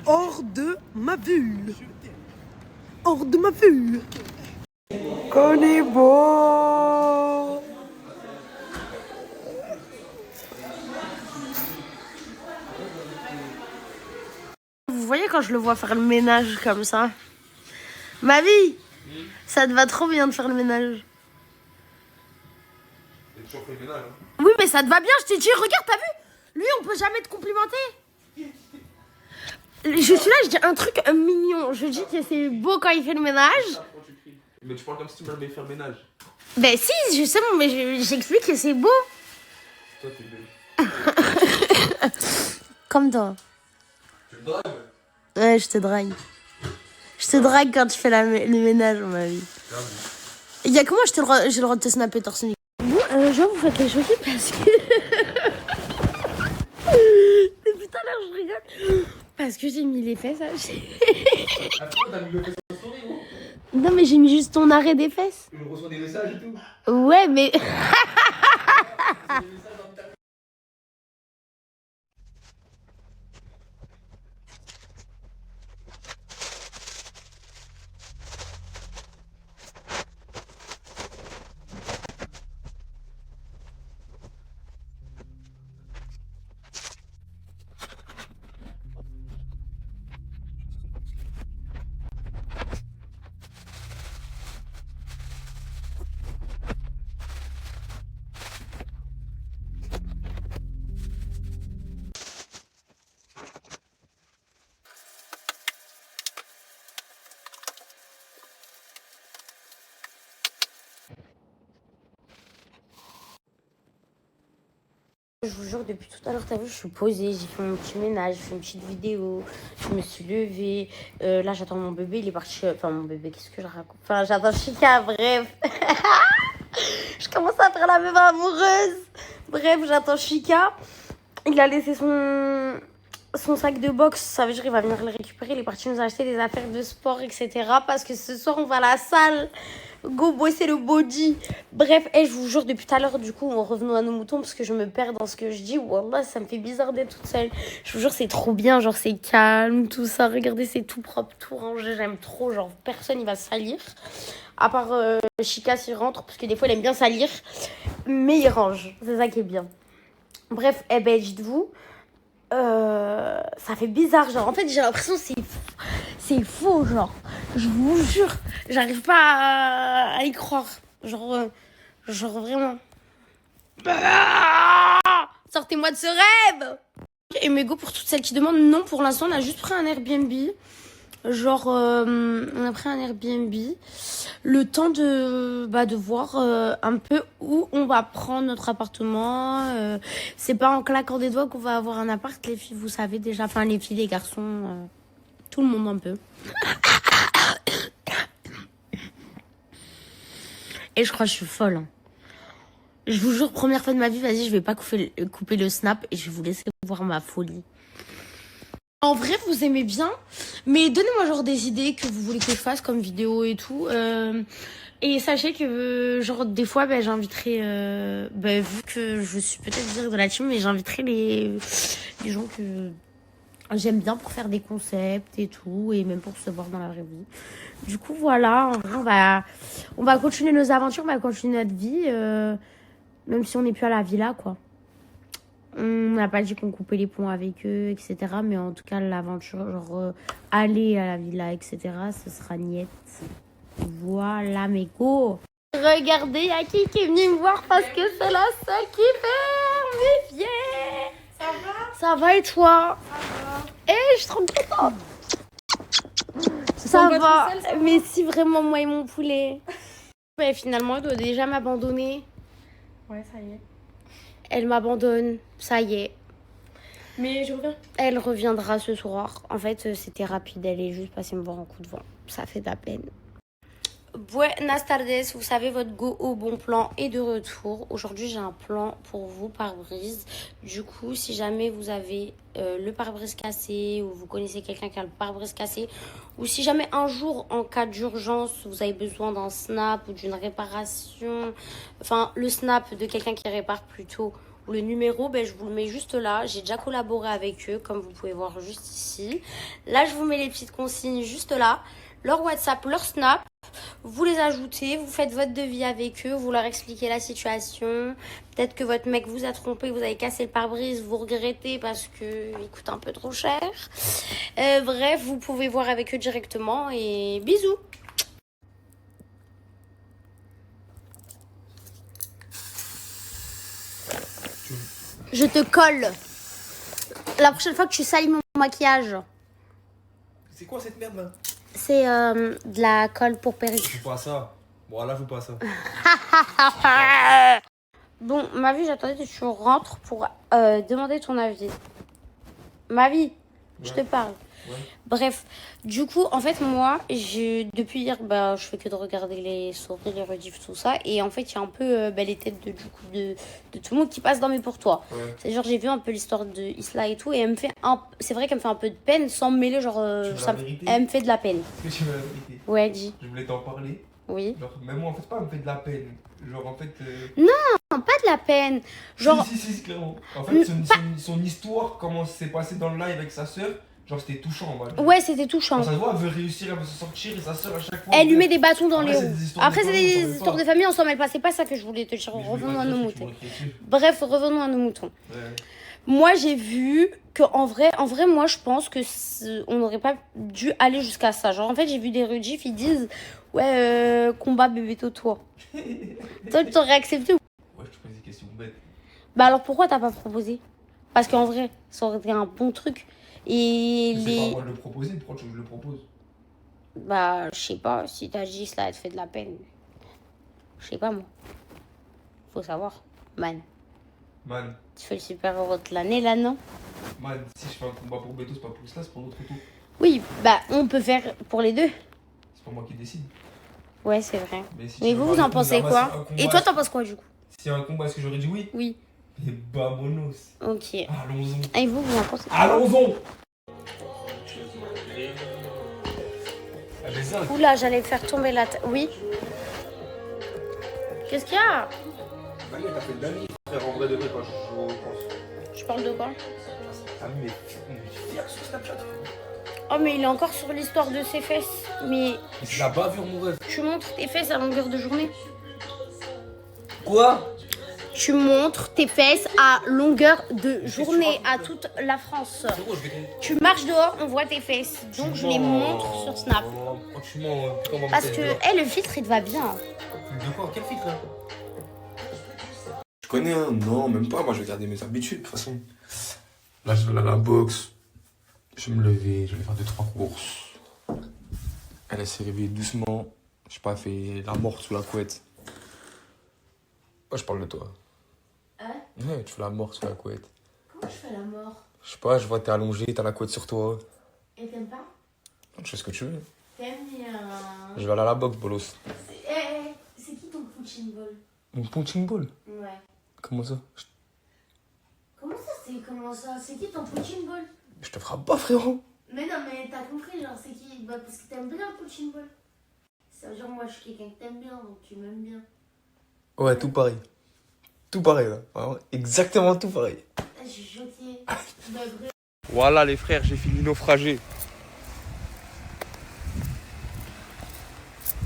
Hors de ma vue. Hors de ma vue. Qu'on est beau. Vous voyez quand je le vois faire le ménage comme ça? Ma vie, ça te va trop bien de faire le ménage. J'ai toujours fait le ménage. Oui, mais ça te va bien, je t'ai dit, regarde, t'as vu? Lui, on peut jamais te complimenter. Je suis là, je dis un truc mignon. Je dis que c'est beau quand il fait le ménage. Mais tu parles comme si tu m'avais fait le ménage. Ben si, justement, mais j'explique que c'est beau. Toi, t'es belle. Comme toi. Tu me dragues? Ouais, je te drague. Je te drague quand tu fais le ménage, ma vie. Il y a que moi, j'ai le droit de te snapper torse nu. Bon, je vais vous faire les choquer parce que... Depuis tout à l'heure, je rigole. Parce que j'ai mis les fesses. Attends, t'as mis le fesses en story, non? Non, mais j'ai mis juste ton arrêt des fesses. Je reçois des messages et tout. Ouais, mais... Je vous jure, depuis tout à l'heure, t'as vu, je suis posée, j'ai fait mon petit ménage, j'ai fait une petite vidéo, je me suis levée. Là, j'attends mon bébé, il est parti... Enfin, mon bébé, qu'est-ce que je raconte? Enfin, j'attends Chica, bref. Je commence à faire la meuf amoureuse. Bref, j'attends Chica. Il a laissé son sac de boxe, ça veut dire qu'il va venir le récupérer. Il est parti nous acheter des affaires de sport, etc. Parce que ce soir, on va à la salle. Go bosser le body. Bref, je vous jure, depuis tout à l'heure, du coup, revenons à nos moutons parce que je me perds dans ce que je dis. Wallah, ça me fait bizarre d'être toute seule. Je vous jure, c'est trop bien. Genre, c'est calme, tout ça. Regardez, c'est tout propre, tout rangé. J'aime trop. Genre, personne, il va salir. À part Chica s'il rentre, parce que des fois, il aime bien salir. Mais il range. C'est ça qui est bien. Bref, dites-vous, ça fait bizarre. Genre, en fait, j'ai l'impression que c'est faux, genre. Je vous jure, j'arrive pas à y croire. Genre vraiment. Sortez-moi de ce rêve! Et Mego, pour toutes celles qui demandent, non, pour l'instant, on a juste pris un Airbnb. Genre, on a pris un Airbnb. Le temps de voir un peu où on va prendre notre appartement. C'est pas en claquant des doigts qu'on va avoir un appart, les filles, vous savez déjà. Enfin, les filles, les garçons, tout le monde un peu. Et je crois que je suis folle. Hein. Je vous jure, première fois de ma vie, vas-y, je vais pas couper le snap et je vais vous laisser voir ma folie. En vrai, vous aimez bien, mais donnez-moi genre des idées que vous voulez que je fasse comme vidéo et tout. Et sachez que genre des fois, j'inviterai, vu que je suis peut-être dire de la team, mais j'inviterai les gens que j'aime bien pour faire des concepts et tout, et même pour se voir dans la vraie vie. Du coup, voilà, on va continuer nos aventures, on va continuer notre vie, même si on n'est plus à la villa, quoi. On n'a pas dit qu'on coupait les ponts avec eux, etc. Mais en tout cas, l'aventure, genre aller à la villa, etc., ce sera niette. Voilà, mes go. Regardez, il y a qui est venu me voir parce que c'est la seule qui fait. Mais viens. Ça va? Ça va et toi? Ça va. Eh, je suis trop contente. Ça va. Mais si, vraiment, moi et mon poulet. Mais finalement, elle doit déjà m'abandonner. Ouais, ça y est. Elle m'abandonne, ça y est. Mais je reviens. Elle reviendra ce soir. En fait, c'était rapide. Elle est juste passée me voir en coup de vent. Ça fait de la peine. Buenas tardes, vous savez, votre go au bon plan est de retour. Aujourd'hui, j'ai un plan pour vous pare-brise. Du coup, si jamais vous avez le pare-brise cassé ou vous connaissez quelqu'un qui a le pare-brise cassé, ou si jamais un jour, en cas d'urgence, vous avez besoin d'un snap ou d'une réparation, enfin, le snap de quelqu'un qui répare plutôt, ou le numéro, ben, je vous le mets juste là. J'ai déjà collaboré avec eux, comme vous pouvez voir juste ici. Là, je vous mets les petites consignes juste là. Leur WhatsApp, leur Snap, vous les ajoutez, vous faites votre devis avec eux, vous leur expliquez la situation. Peut-être que votre mec vous a trompé, vous avez cassé le pare-brise, vous regrettez parce qu'il coûte un peu trop cher. Bref, vous pouvez voir avec eux directement et bisous. Je te colle. La prochaine fois que tu salis mon maquillage. C'est quoi cette merde là? C'est de la colle pour perruque. Je joue pas à ça. Bon, là, je joue pas à ça. Bon, ma vie, j'attendais que tu rentres pour demander ton avis. Ma vie, je te parle. Ouais. Bref, du coup, en fait, moi, depuis hier, bah, je fais que de regarder les stories, les rediffs, tout ça. Et en fait, il y a un peu les têtes de tout le monde qui passe dans mes pour toi. Ouais. C'est genre, j'ai vu un peu l'histoire de Isla et tout. Et elle me fait c'est vrai qu'elle me fait un peu de peine sans me mêler, genre, elle me fait de la peine. Est-ce que tu veux la vérité? Ouais, dis. Je voulais t'en parler. Oui. Genre, même moi, en fait, pas, elle me fait de la peine. Genre, en fait. Non, pas de la peine. Genre. Si, clairement. En fait, son histoire, comment c'est passé dans le live avec sa soeur. Genre, c'était touchant en mode. Ouais, c'était touchant. Quand ça se voit, elle veut réussir, elle veut se sortir et sa soeur à chaque fois. Elle lui met des bâtons dans les roues. Après, c'est des des histoires de famille ensemble. C'est pas ça que je voulais te dire. Revenons à nos moutons. Bref, revenons à nos moutons. Ouais. Moi, j'ai vu que en vrai, moi, je pense que on n'aurait pas dû aller jusqu'à ça. Genre, en fait, j'ai vu des rediffs, ils disent ouais, combat bébé Toto. Toi, tu aurais accepté ou? Ouais, je te pose des questions bêtes. Bah alors, pourquoi t'as pas proposé? Parce qu'en vrai, ça aurait été un bon truc. Et c'est pas à moi de le proposer, pourquoi tu veux que je le propose? Bah, je sais pas, si t'as dit cela, elle te fait de la peine. Je sais pas, moi. Faut savoir. Man. Tu fais le super héros de l'année, là, non? Man, si je fais un combat pour Beto, c'est pas pour cela, c'est pour notre tour. Oui, bah, on peut faire pour les deux. C'est pas moi qui décide. Ouais, c'est vrai. Si mais vous en pensez quoi? Et toi, t'en penses quoi, du coup? S'il y a un combat, est-ce que j'aurais dit oui? Oui. Et vamonos. Ok. Allons-y. Et vous en pensez quoi? Allons-y. Oula, j'allais faire tomber la tête. Oui. Qu'est-ce qu'il y a? Dani, t'as fait Dani, frère, en vrai de vrai, quoi, je pense. Je parle de quoi? Ah, mais fier sur Snapchat. Oh, mais il est encore sur l'histoire de ses fesses. Mais. C'est la bavure, mon rêve. Tu montres tes fesses à longueur de journée. Quoi? Tu montres tes fesses à longueur de journée à toute la France. Tu marches dehors, on voit tes fesses. Donc je les montre sur Snap. Parce que le filtre il te va bien. De quoi? Quel filtre là? Je connais un, non, même pas. Moi, je vais garder mes habitudes de toute façon. Là, je vais aller à la boxe. Je vais me lever, je vais faire 2-3 courses. Elle s'est réveillée doucement. Je sais pas, elle fait la morte sous la couette. Ouais, je parle de toi. Ouais, tu fais la mort sous la couette. Comment je fais la mort? Je sais pas, je vois t'es allongé, t'as la couette sur toi. Et t'aimes pas? Tu fais ce que tu veux. T'aimes bien. Je vais aller à la boxe, bolos. C'est qui ton punching ball? Mon punching ball? Ouais. Comment ça? Comment ça? C'est qui ton punching ball? Je te frappe pas, frérot. Mais non, mais t'as compris, genre, c'est qui? Bah, parce que t'aimes bien le punching ball. Ça veut dire, moi, je suis quelqu'un que t'aimes bien, donc tu m'aimes bien. Ouais, tout pareil. Tout pareil, là. Vraiment, exactement tout pareil. Je suis choquée. Voilà, les frères, j'ai fini naufragé.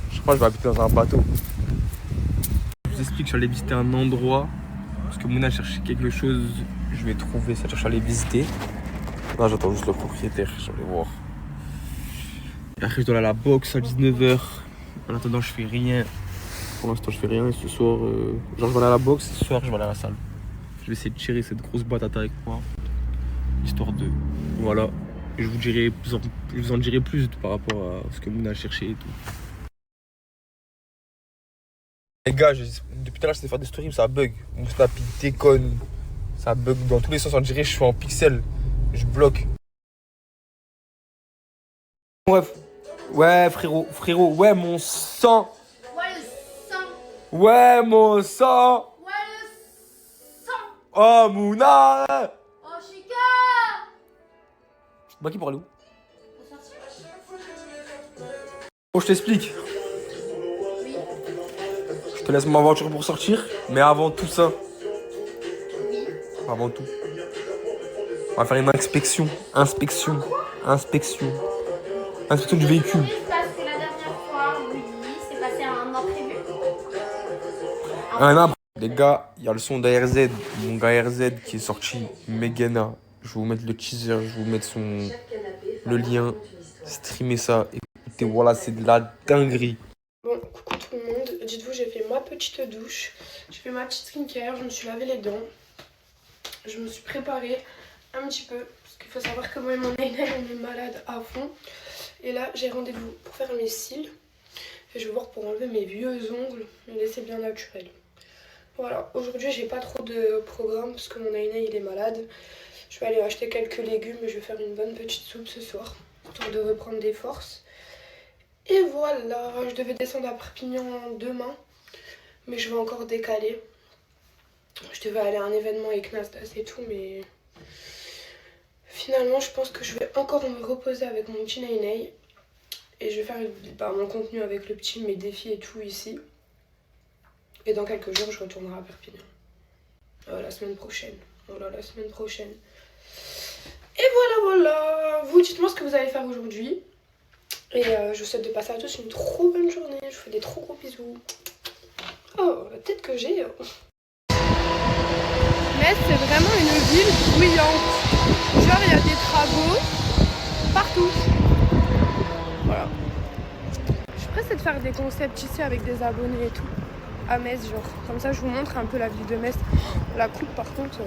Je crois que je vais habiter dans un bateau. Je vous explique que j'allais visiter un endroit parce que Mouna cherchait quelque chose je vais trouver, c'est-à-dire je suis allé visiter. Là, j'attends juste le propriétaire, je vais voir. Et après, je dois aller à la boxe à 19h. En attendant, je fais rien. Pour l'instant, je fais rien. Et ce soir, genre, je vais aller à la boxe. Ce soir, je vais aller à la salle. Je vais essayer de tirer cette grosse boîte avec moi. Histoire de. Voilà. Et je vous en dirai plus par rapport à ce que Mouna a cherché et tout. Les gars, depuis tout à l'heure, j'essaie de faire des stories, mais ça bug. Mon snap, il déconne. Ça bug dans tous les sens. On dirait que je suis en pixel. Je bloque. Bref. Ouais, frérot, ouais, mon sang. Ouais, le sang. Ouais, mon sang. Ouais, le sang. Oh, Mouna. Oh, Chica. Bah, qui parle où? Faut sortir. Bon, je t'explique. Je te laisse ma voiture pour sortir, mais avant tout ça. Avant tout. On va faire une inspection. Inspection du véhicule. Oui, parce que la dernière fois, oui, c'est passé un imprévu. Un imprévu. Les gars, il y a le son d'ARZ, mon gars RZ qui est sorti, Megana. Je vais vous mettre le teaser, je vais vous mettre le lien. Streamez ça. Écoutez, voilà, c'est de la dinguerie. Bon, coucou tout le monde. Dites-vous, j'ai fait ma petite douche. J'ai fait ma petite skincare, je me suis lavé les dents. Je me suis préparée un petit peu. Parce qu'il faut savoir que moi et mon Nainel, on est malade à fond. Et là, j'ai rendez-vous pour faire mes cils. Et je vais voir pour enlever mes vieux ongles, les laisser bien naturels. Voilà, aujourd'hui, j'ai pas trop de programme parce que mon Nainel, il est malade. Je vais aller acheter quelques légumes et je vais faire une bonne petite soupe ce soir. Histoire de reprendre des forces. Et voilà, je devais descendre à Perpignan demain. Mais je vais encore décaler. Je devais aller à un événement avec Nastas et tout, mais... Finalement, je pense que je vais encore me reposer avec mon petit Nainel. Et je vais faire mon contenu avec le petit, mes défis et tout ici. Et dans quelques jours, je retournerai à Perpignan. La semaine prochaine. Voilà, la semaine prochaine. Et voilà. Vous, dites-moi ce que vous allez faire aujourd'hui. Et je vous souhaite de passer à tous une trop bonne journée. Je vous fais des trop gros bisous. Oh, la tête que j'ai. Metz, c'est vraiment une ville bruyante. Genre, il y a des travaux partout. Voilà. Je suis pressée de faire des concepts ici avec des abonnés et tout. À Metz, genre. Comme ça, je vous montre un peu la ville de Metz. La coupe, par contre,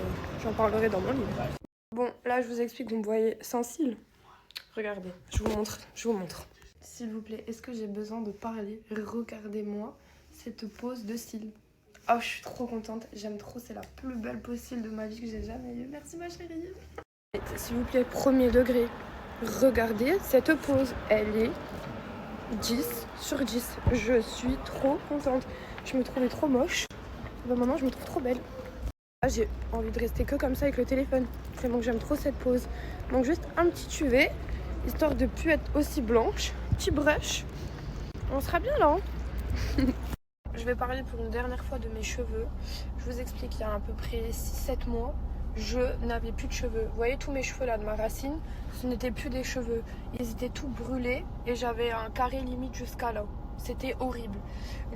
j'en parlerai dans mon livre. Bon, là, je vous explique, vous me voyez sans cils. Regardez, je vous montre. S'il vous plaît, est-ce que j'ai besoin de parler? Regardez-moi cette pose de cils. Oh, je suis trop contente, j'aime trop, c'est la plus belle pose cils de ma vie que j'ai jamais eue. Merci ma chérie. S'il vous plaît, premier degré, regardez cette pose, elle est 10 sur 10. Je suis trop contente. Je me trouvais trop moche. Ben maintenant, je me trouve trop belle. Là, j'ai envie de rester que comme ça avec le téléphone. Vraiment que j'aime trop cette pose. Donc juste un petit UV, histoire de plus être aussi blanche. Petit brush. On sera bien là. Hein. Je vais parler pour une dernière fois de mes cheveux. Je vous explique, il y a à peu près 6-7 mois, je n'avais plus de cheveux. Vous voyez tous mes cheveux là de ma racine, ce n'étaient plus des cheveux. Ils étaient tout brûlés et j'avais un carré limite jusqu'à là. C'était horrible.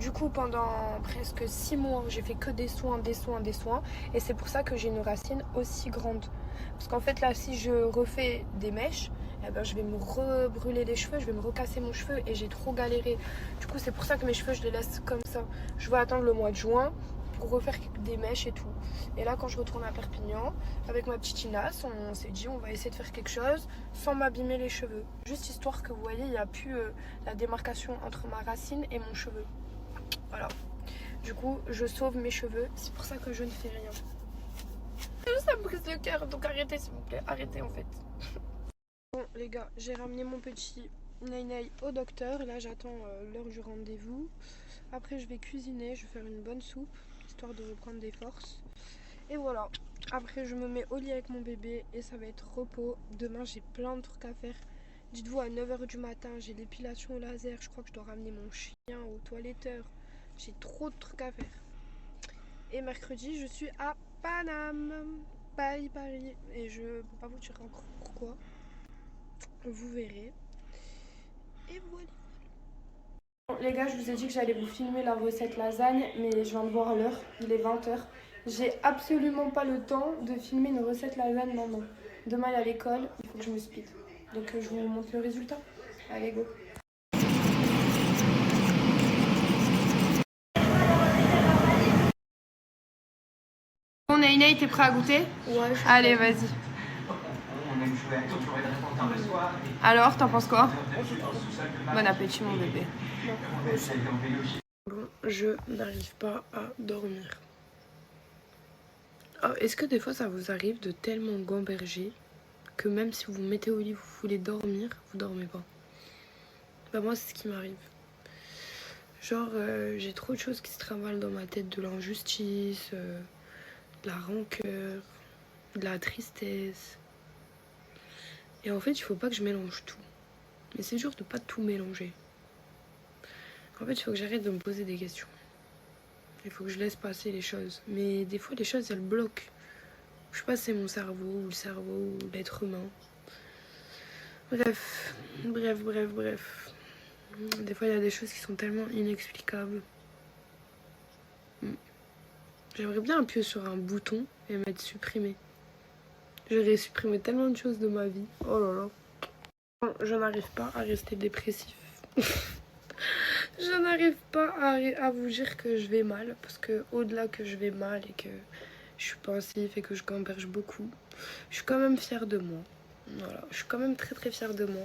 Du coup, pendant presque 6 mois, j'ai fait que des soins. Et c'est pour ça que j'ai une racine aussi grande. Parce qu'en fait, là, si je refais des mèches, eh ben, je vais me rebrûler les cheveux, je vais me recasser mon cheveu et j'ai trop galéré. Du coup, c'est pour ça que mes cheveux, je les laisse comme ça. Je vais attendre le mois de juin pour refaire des mèches et tout. Et là, quand je retourne à Perpignan, avec ma petite Inas, on s'est dit on va essayer de faire quelque chose sans m'abîmer les cheveux. Juste histoire que vous voyez, il n'y a plus la démarcation entre ma racine et mon cheveu. Voilà. Du coup, je sauve mes cheveux. C'est pour ça que je ne fais rien. Ça me brise le cœur, donc arrêtez s'il vous plaît. Arrêtez en fait. Bon les gars, j'ai ramené mon petit Nainel au docteur. Là, j'attends l'heure du rendez-vous. Après, je vais cuisiner. Je vais faire une bonne soupe, histoire de reprendre des forces. Et voilà. Après, je me mets au lit avec mon bébé et ça va être repos. Demain, j'ai plein de trucs à faire. Dites-vous, à 9h du matin, j'ai l'épilation au laser. Je crois que je dois ramener mon chien au toiletteur. J'ai trop de trucs à faire. Et mercredi, je suis à Paname, Paris. Et je ne peux pas vous dire encore pourquoi. Vous verrez. Et voilà. Bon, les gars, je vous ai dit que j'allais vous filmer la recette lasagne, mais je viens de voir l'heure. Il est 20h. J'ai absolument pas le temps de filmer une recette lasagne maintenant. Demain, il y a l'école, il faut que je me speed. Donc, je vous montre le résultat. Allez, go. Bon, Naïna, t'es prêt à goûter? Ouais. Allez, vas-y. Alors, t'en penses quoi? Bon appétit, mon bébé. Bon, je n'arrive pas à dormir. Oh, est-ce que des fois ça vous arrive de tellement gamberger que même si vous vous mettez au lit, vous voulez dormir, vous dormez pas? Bah moi c'est ce qui m'arrive. Genre j'ai trop de choses qui se travaillent dans ma tête, de l'injustice, de la rancœur, de la tristesse. Et en fait il faut pas que je mélange tout. Mais c'est dur de pas tout mélanger. En fait il faut que j'arrête de me poser des questions. Il faut que je laisse passer les choses. Mais des fois, les choses, elles bloquent. Je sais pas si c'est mon cerveau, ou le cerveau, ou l'être humain. Bref. Des fois, il y a des choses qui sont tellement inexplicables. J'aimerais bien appuyer sur un bouton et mettre supprimer. J'aurais supprimé tellement de choses de ma vie. Oh là là. Je n'arrive pas à rester dépressif. Je n'arrive pas à vous dire que je vais mal, parce que au-delà que je vais mal et que je suis pensif et que je gamberge beaucoup, je suis quand même fière de moi. Voilà, je suis quand même très fière de moi,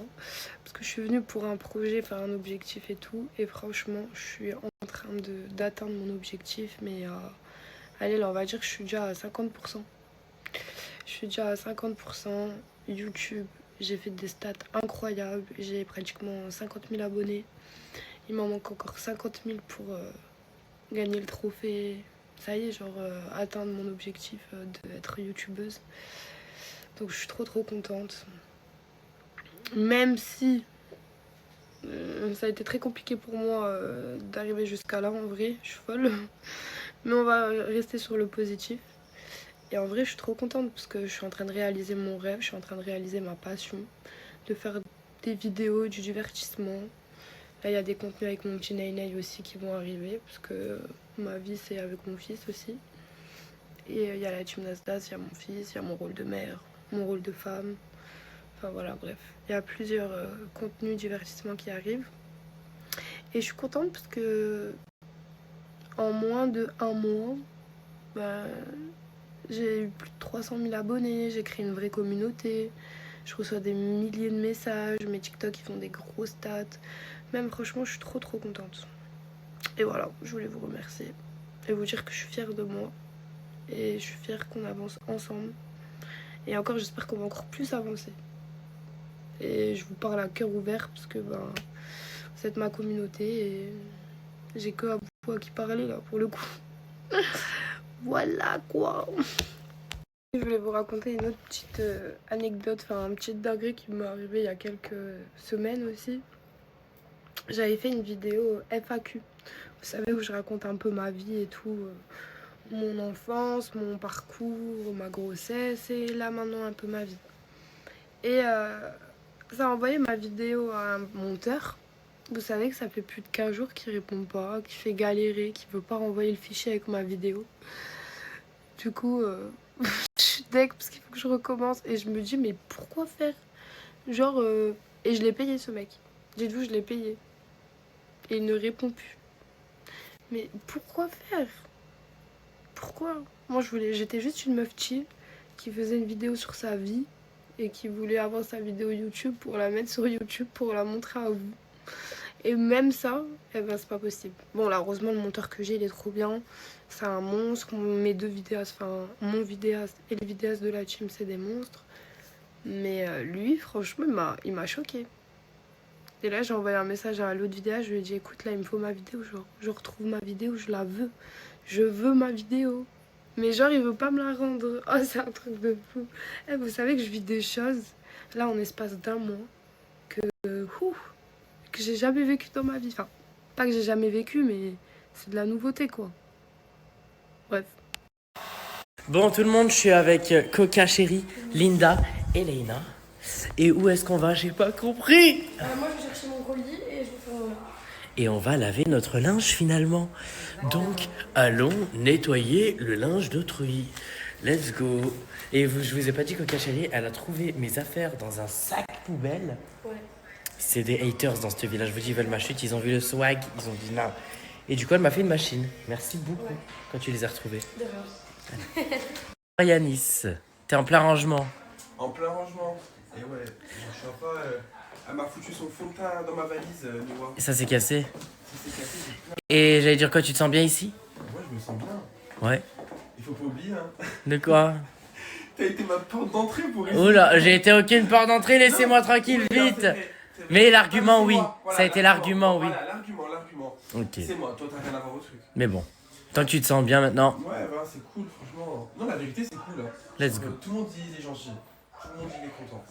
parce que je suis venue pour un projet, faire un objectif et tout, et franchement, je suis en train d'atteindre mon objectif, mais allez là, on va dire que je suis déjà à 50%. Je suis déjà à 50%. YouTube, j'ai fait des stats incroyables, j'ai pratiquement 50 000 abonnés. Il m'en manque encore 50 000 pour gagner le trophée. Ça y est, genre atteindre mon objectif d'être youtubeuse. Donc je suis trop contente. Même si ça a été très compliqué pour moi d'arriver jusqu'à là, en vrai, je suis folle. Mais on va rester sur le positif. Et en vrai, je suis trop contente parce que je suis en train de réaliser mon rêve, je suis en train de réaliser ma passion, de faire des vidéos, du divertissement. Là, il y a des contenus avec mon petit Naïnaï aussi qui vont arriver, parce que ma vie, c'est avec mon fils aussi. Et il y a la team Nasdaq, il y a mon fils, il y a mon rôle de mère, mon rôle de femme. Enfin voilà, bref. Il y a plusieurs contenus, divertissements qui arrivent. Et je suis contente parce que en moins de 1 mois, j'ai eu plus de 300 000 abonnés, j'ai créé une vraie communauté. Je reçois des milliers de messages, mes TikTok ils font des gros stats. Même franchement, je suis trop contente. Et voilà, je voulais vous remercier et vous dire que je suis fière de moi. Et je suis fière qu'on avance ensemble. Et encore, j'espère qu'on va encore plus avancer. Et je vous parle à cœur ouvert parce que vous êtes ma communauté et j'ai que à vous à qui parler là pour le coup. Voilà quoi. Je voulais vous raconter une autre petite anecdote, enfin une petite dinguerie qui m'est arrivée il y a quelques semaines aussi. J'avais fait une vidéo FAQ, vous savez, où je raconte un peu ma vie et tout, mon enfance, mon parcours, ma grossesse et là maintenant un peu ma vie. Et ça a envoyé ma vidéo à un monteur. Vous savez que ça fait plus de 15 jours qu'il répond pas, qu'il fait galérer, qu'il veut pas renvoyer le fichier avec ma vidéo. Du coup, je suis deg parce qu'il faut que je recommence et je me dis mais pourquoi faire? Genre, et je l'ai payé ce mec. Dites-vous, je l'ai payé. Et il ne répond plus. Mais pourquoi faire? Pourquoi? Moi, j'étais juste une meuf chill qui faisait une vidéo sur sa vie et qui voulait avoir sa vidéo YouTube pour la mettre sur YouTube pour la montrer à vous. Et même ça, eh ben, c'est pas possible. Bon, là, heureusement, le monteur que j'ai, il est trop bien. C'est un monstre. Mes deux vidéastes, enfin, mon vidéaste et les vidéastes de la team, c'est des monstres. Mais lui, franchement, il m'a choqué. Et là, j'ai envoyé un message à l'autre vidéaste. Je lui ai dit, écoute, là, il me faut ma vidéo. Genre, je retrouve ma vidéo, je la veux. Je veux ma vidéo. Mais genre, il veut pas me la rendre. Oh, c'est un truc de fou. Eh, vous savez que je vis des choses, là, en espace d'1 mois, que j'ai jamais vécu dans ma vie. Enfin, pas que j'ai jamais vécu, mais c'est de la nouveauté, quoi. Bref. Bon, tout le monde, je suis avec Coca Chérie, Linda et Leïna. Et où est-ce qu'on va? J'ai pas compris. Moi, je vais chercher mon colis et je vais faire mon... et on va laver notre linge finalement. Donc, allons nettoyer le linge d'autrui. Let's go. Et je vous ai pas dit Coca Chérie, elle a trouvé mes affaires dans un sac poubelle. Ouais. C'est des haters dans ce village. Je vous dis, ils veulent ma chute, ils ont vu le swag, ils ont dit non. Et du coup, elle m'a fait une machine. Merci beaucoup quand tu les as retrouvés. De rien. Yanis, t'es en plein rangement. En plein rangement. Et ouais, je suis pas. Elle m'a foutu son fond de teint dans ma valise, Noah. Et ça s'est cassé. Ça s'est cassé, j'ai plein. Et j'allais dire quoi, tu te sens bien ici? Ouais, je me sens bien. Ouais. Il faut pas oublier, hein. De quoi? T'as été ma porte d'entrée pour ici. Oula, j'ai été aucune porte d'entrée, laissez-moi tranquille, vite. Mais l'argument, oui. Voilà, ça a été l'argument, oui. Voilà, l'argument. Ok. C'est moi, toi t'as rien à voir au truc. Mais bon, tant que tu te sens bien maintenant, Ouais, bah, c'est cool, franchement. Non, la vérité, c'est cool. Hein. let's go. Tout le monde dit il est gentil. Tout le monde dit il est content.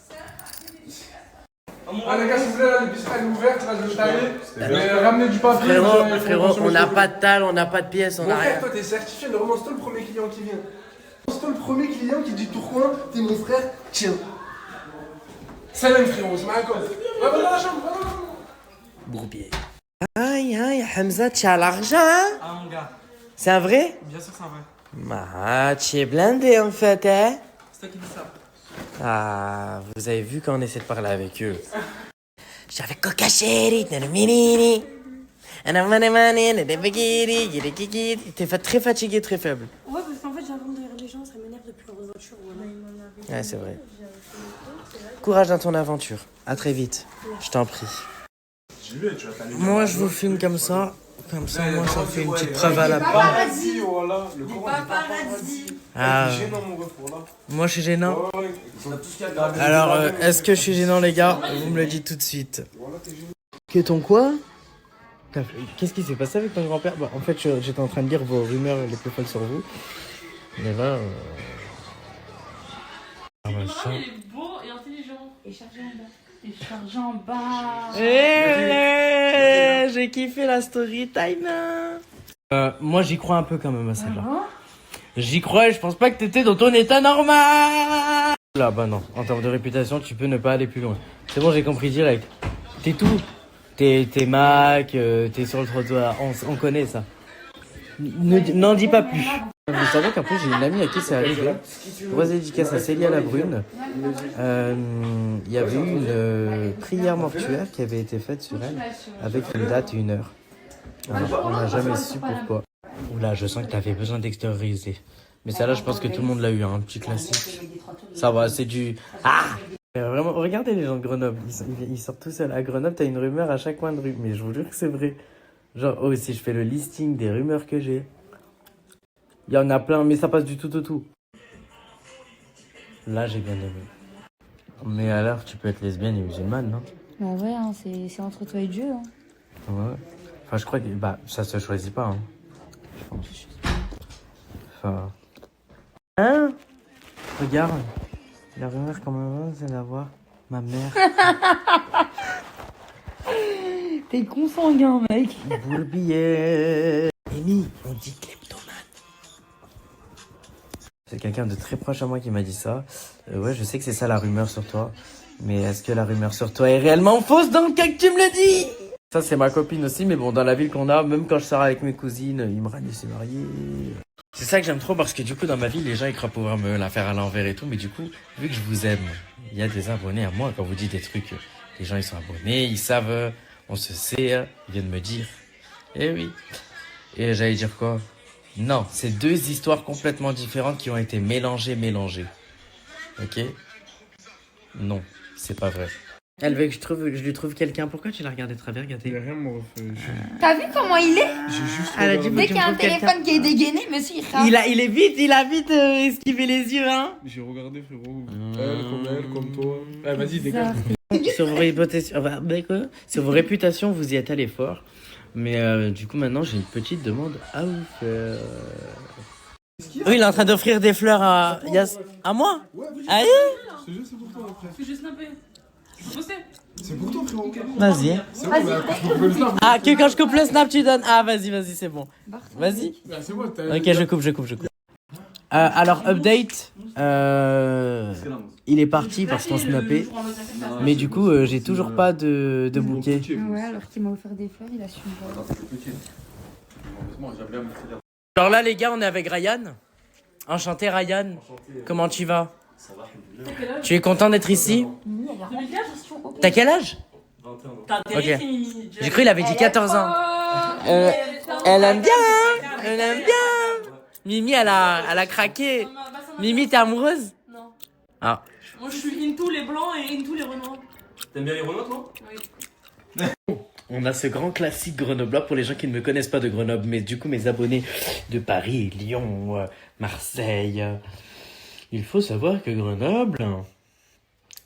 Ah les gars, s'il vous plaît, là, les biscuits sont ouvertes, là, je vais tailler. Ramenez du papier. Frérot, on n'a pas de talle, on n'a pas de pièces, on Mon n'a frère, rien. toi, t'es certifié, ne relance-toi le premier client qui vient. Relance-toi le premier client qui dit Tourcoing, t'es mon frère, tiens. Salam, frérot, c'est ma cause. Va dans la chambre, va dans la chambre. Bourbier. Aïe, aïe, Hamza, tu as l'argent, hein? Ah, mon gars. C'est un vrai? Bien sûr, c'est un vrai. Bah, tu es blindé en fait, hein? C'est toi qui dis ça. Ah, vous avez vu quand on essaie de parler avec eux. J'avais Coca Chérie, minini. T'es très fatigué, très faible. Ouais, parce qu'en fait, j'avance derrière les gens, ça m'énerve depuis leur voiture. Voilà. Ouais, c'est vrai. Courage dans ton aventure. À très vite. Je t'en prie. Moi, je vous filme comme ça. Comme ça, moi, ça fait une petite preuve à la part. Paparazzi, voilà. Le Coran dit paparazzi. Ah. C'est gênant, mon ref, voilà. Moi, je suis gênant. Ouais, on a tout ce qu'il y a de Alors, est-ce que je suis gênant, les gars? Vous me le dites tout de suite. Que ton quoi? Qu'est-ce qui s'est passé avec ton grand-père? Bah, en fait, j'étais en train de lire vos rumeurs les plus folles sur vous. Mais là... Ah, bah, ça... Il est beau et intelligent. Et chargé en bas. Et chargé en bas. J'ai kiffé la story time. Moi, j'y crois un peu quand même à celle-là. J'y crois, je pense pas que t'étais dans ton état normal. Là, bah non. En termes de réputation, tu peux ne pas aller plus loin. C'est bon, j'ai compris direct. T'es tout. T'es Mac, t'es sur le trottoir. On connaît ça. N'en dis pas plus. Vous savez qu'en plus, j'ai une amie à qui c'est arrivé. Grosse dédicace à Célia Labrune. Il y avait eu une prière mortuaire qui avait été faite sur elle avec une date et une heure. Alors, on n'a jamais su pourquoi. Oula, je sens que t'avais besoin d'extérioriser. Mais ça là, je pense que tout le monde l'a eu, hein, un petit classique. Ça va, c'est du... Ah! Vraiment, regardez les gens de Grenoble, ils sortent tout seuls. À Grenoble, t'as une rumeur à chaque coin de rue, mais je vous jure que c'est vrai. Genre, oh, si je fais le listing des rumeurs que j'ai, il y en a plein, mais ça passe du tout au tout. Là, j'ai bien aimé. Mais alors, tu peux être lesbienne et musulmane, non? Bah ouais, hein, c'est entre toi et Dieu. Hein. Ouais. Enfin, je crois que bah, ça se choisit pas, hein. Je pense. Enfin... Hein? Regarde. La rumeur qu'on me c'est d'avoir ma mère. T'es consanguin, mec. Bourbier. Amy, on dit kleptomane. C'est quelqu'un de très proche à moi qui m'a dit ça. Ouais, je sais que c'est ça la rumeur sur toi. Mais est-ce que la rumeur sur toi est réellement fausse dans le cas que tu me le dis? Ça, c'est ma copine aussi, mais bon, dans la ville qu'on a, même quand je sors avec mes cousines, ils me râlent, c'est marié. C'est ça que j'aime trop parce que du coup, dans ma vie, les gens, ils croient pouvoir me la faire à l'envers et tout. Mais du coup, vu que je vous aime, il y a des abonnés à moi. Quand vous dites des trucs, les gens, ils sont abonnés, ils savent, on se sait, ils viennent me dire. Eh oui. Et j'allais dire quoi? Non, c'est deux histoires complètement différentes qui ont été mélangées. Ok? Non, c'est pas vrai. Elle veut que je lui trouve quelqu'un. Pourquoi tu l'as regardé très bien, regardez? Rien, mon ref. T'as vu comment il est? J'ai juste. Elle a dit, Dès qu'il y a un téléphone qui est dégainé, monsieur, il rate. Il a vite esquivé les yeux, hein. J'ai regardé, frérot. Elle, comme toi. Eh, vas-y, dégage. Sur vos réputations, vous y êtes allé fort. Mais du coup, maintenant, j'ai une petite demande à vous faire. Oui, il est en train d'offrir des fleurs à moi. Allez. C'est juste pour toi, après. C'est juste snappé. Tu peux poster. C'est pour toi, frérot. Vas-y. C'est bon, bah, je coupe le snap. Ah, que quand je coupe le snap, tu donnes. Ah, vas-y, c'est bon. Vas-y. Bah, c'est bon, Ok, je coupe. Alors, update. Il est parti parce qu'on snappait. Mais du coup, j'ai toujours pas de bouquet. Ouais, alors qu'il m'a offert des fleurs, il a su me voir. Alors là, les gars, on est avec Ryan. Enchanté, Ryan. Comment tu vas? Ça va. Tu es content d'être ici? T'as quel âge? 21 ans. Ok. J'ai cru qu'il avait dit 14 ans. Elle aime bien, hein? Elle aime bien. Mimi, elle a craqué. Mimi, t'es amoureuse? Non. Ah. Moi je suis into les blancs et into les Renois. T'aimes bien les Renois, toi? Oui. On a ce grand classique grenoblois pour les gens qui ne me connaissent pas de Grenoble, mais du coup mes abonnés de Paris, Lyon, Marseille. Il faut savoir que Grenoble,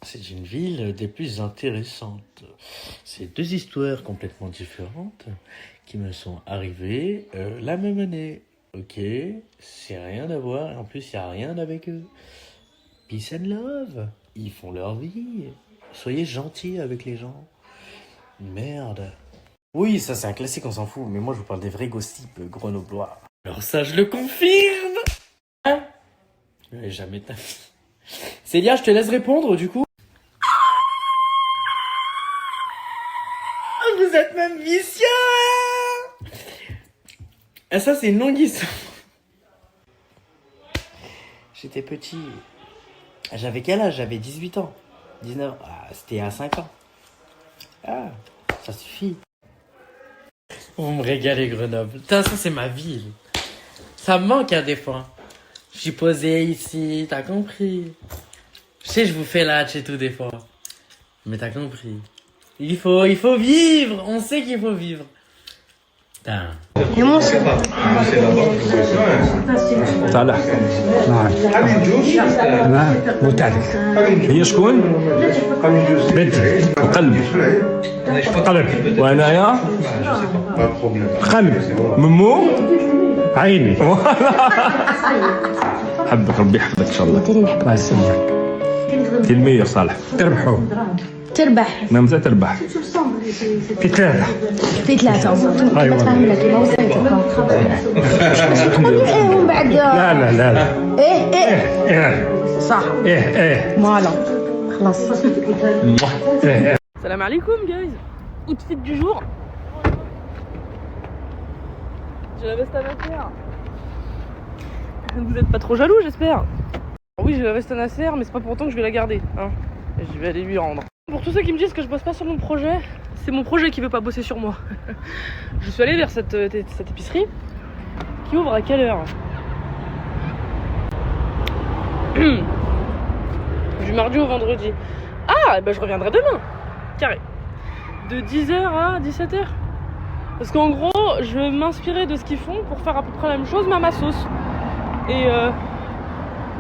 c'est une ville des plus intéressantes. C'est deux histoires complètement différentes qui me sont arrivées la même année. Ok, c'est rien à voir, en plus il n'y a rien avec eux. Peace and love, ils font leur vie. Soyez gentils avec les gens. Merde. Oui, ça c'est un classique, on s'en fout, mais moi je vous parle des vrais gossips grenoblois. Alors ça, je le confirme. Hein? Je vais jamais ta... Célia, je te laisse répondre du coup. Vous êtes même vicieux, hein? Ah, ça c'est une longue histoire. J'étais petit. J'avais quel âge? J'avais 18 ans. 19. Ah, c'était à 5 ans. Ah, ça suffit. Vous me régalez, Grenoble. Putain, ça c'est ma ville. Ça me manque des fois. Je suis posé ici, t'as compris. Je sais, je vous fais l'atch et tout des fois. Mais t'as compris. Il faut vivre. On sait qu'il faut vivre. Putain. صالح وتعرف هي شكون؟ بنت القلب قلب وانايا قلب ممو عيني حبك ربي يحفظك ان شاء الله الله يسلمك انت المية صالح تربحوا تربح ما متى تربح في ثلاثة في ثلاثة ايوه تفهم لك ما وصلت ومن بعد لا لا لا لا ايه صح ايه مالا خلاص Salam alaikum guys. Outfit du jour. J'ai la veste à Nasser. Vous êtes pas trop jaloux j'espère. Oui, j'ai la veste à Nasser, mais c'est pas pour autant que je vais la garder, hein. Et je vais aller lui rendre. Pour tous ceux qui me disent que je bosse pas sur mon projet, c'est mon projet qui veut pas bosser sur moi. Je suis allée vers cette épicerie qui ouvre à quelle heure? Du mardi au vendredi. Ah, bah je reviendrai demain. Carré. De 10h à 17h. Parce qu'en gros, je vais m'inspirer de ce qu'ils font pour faire à peu près la même chose, mais à ma sauce. Et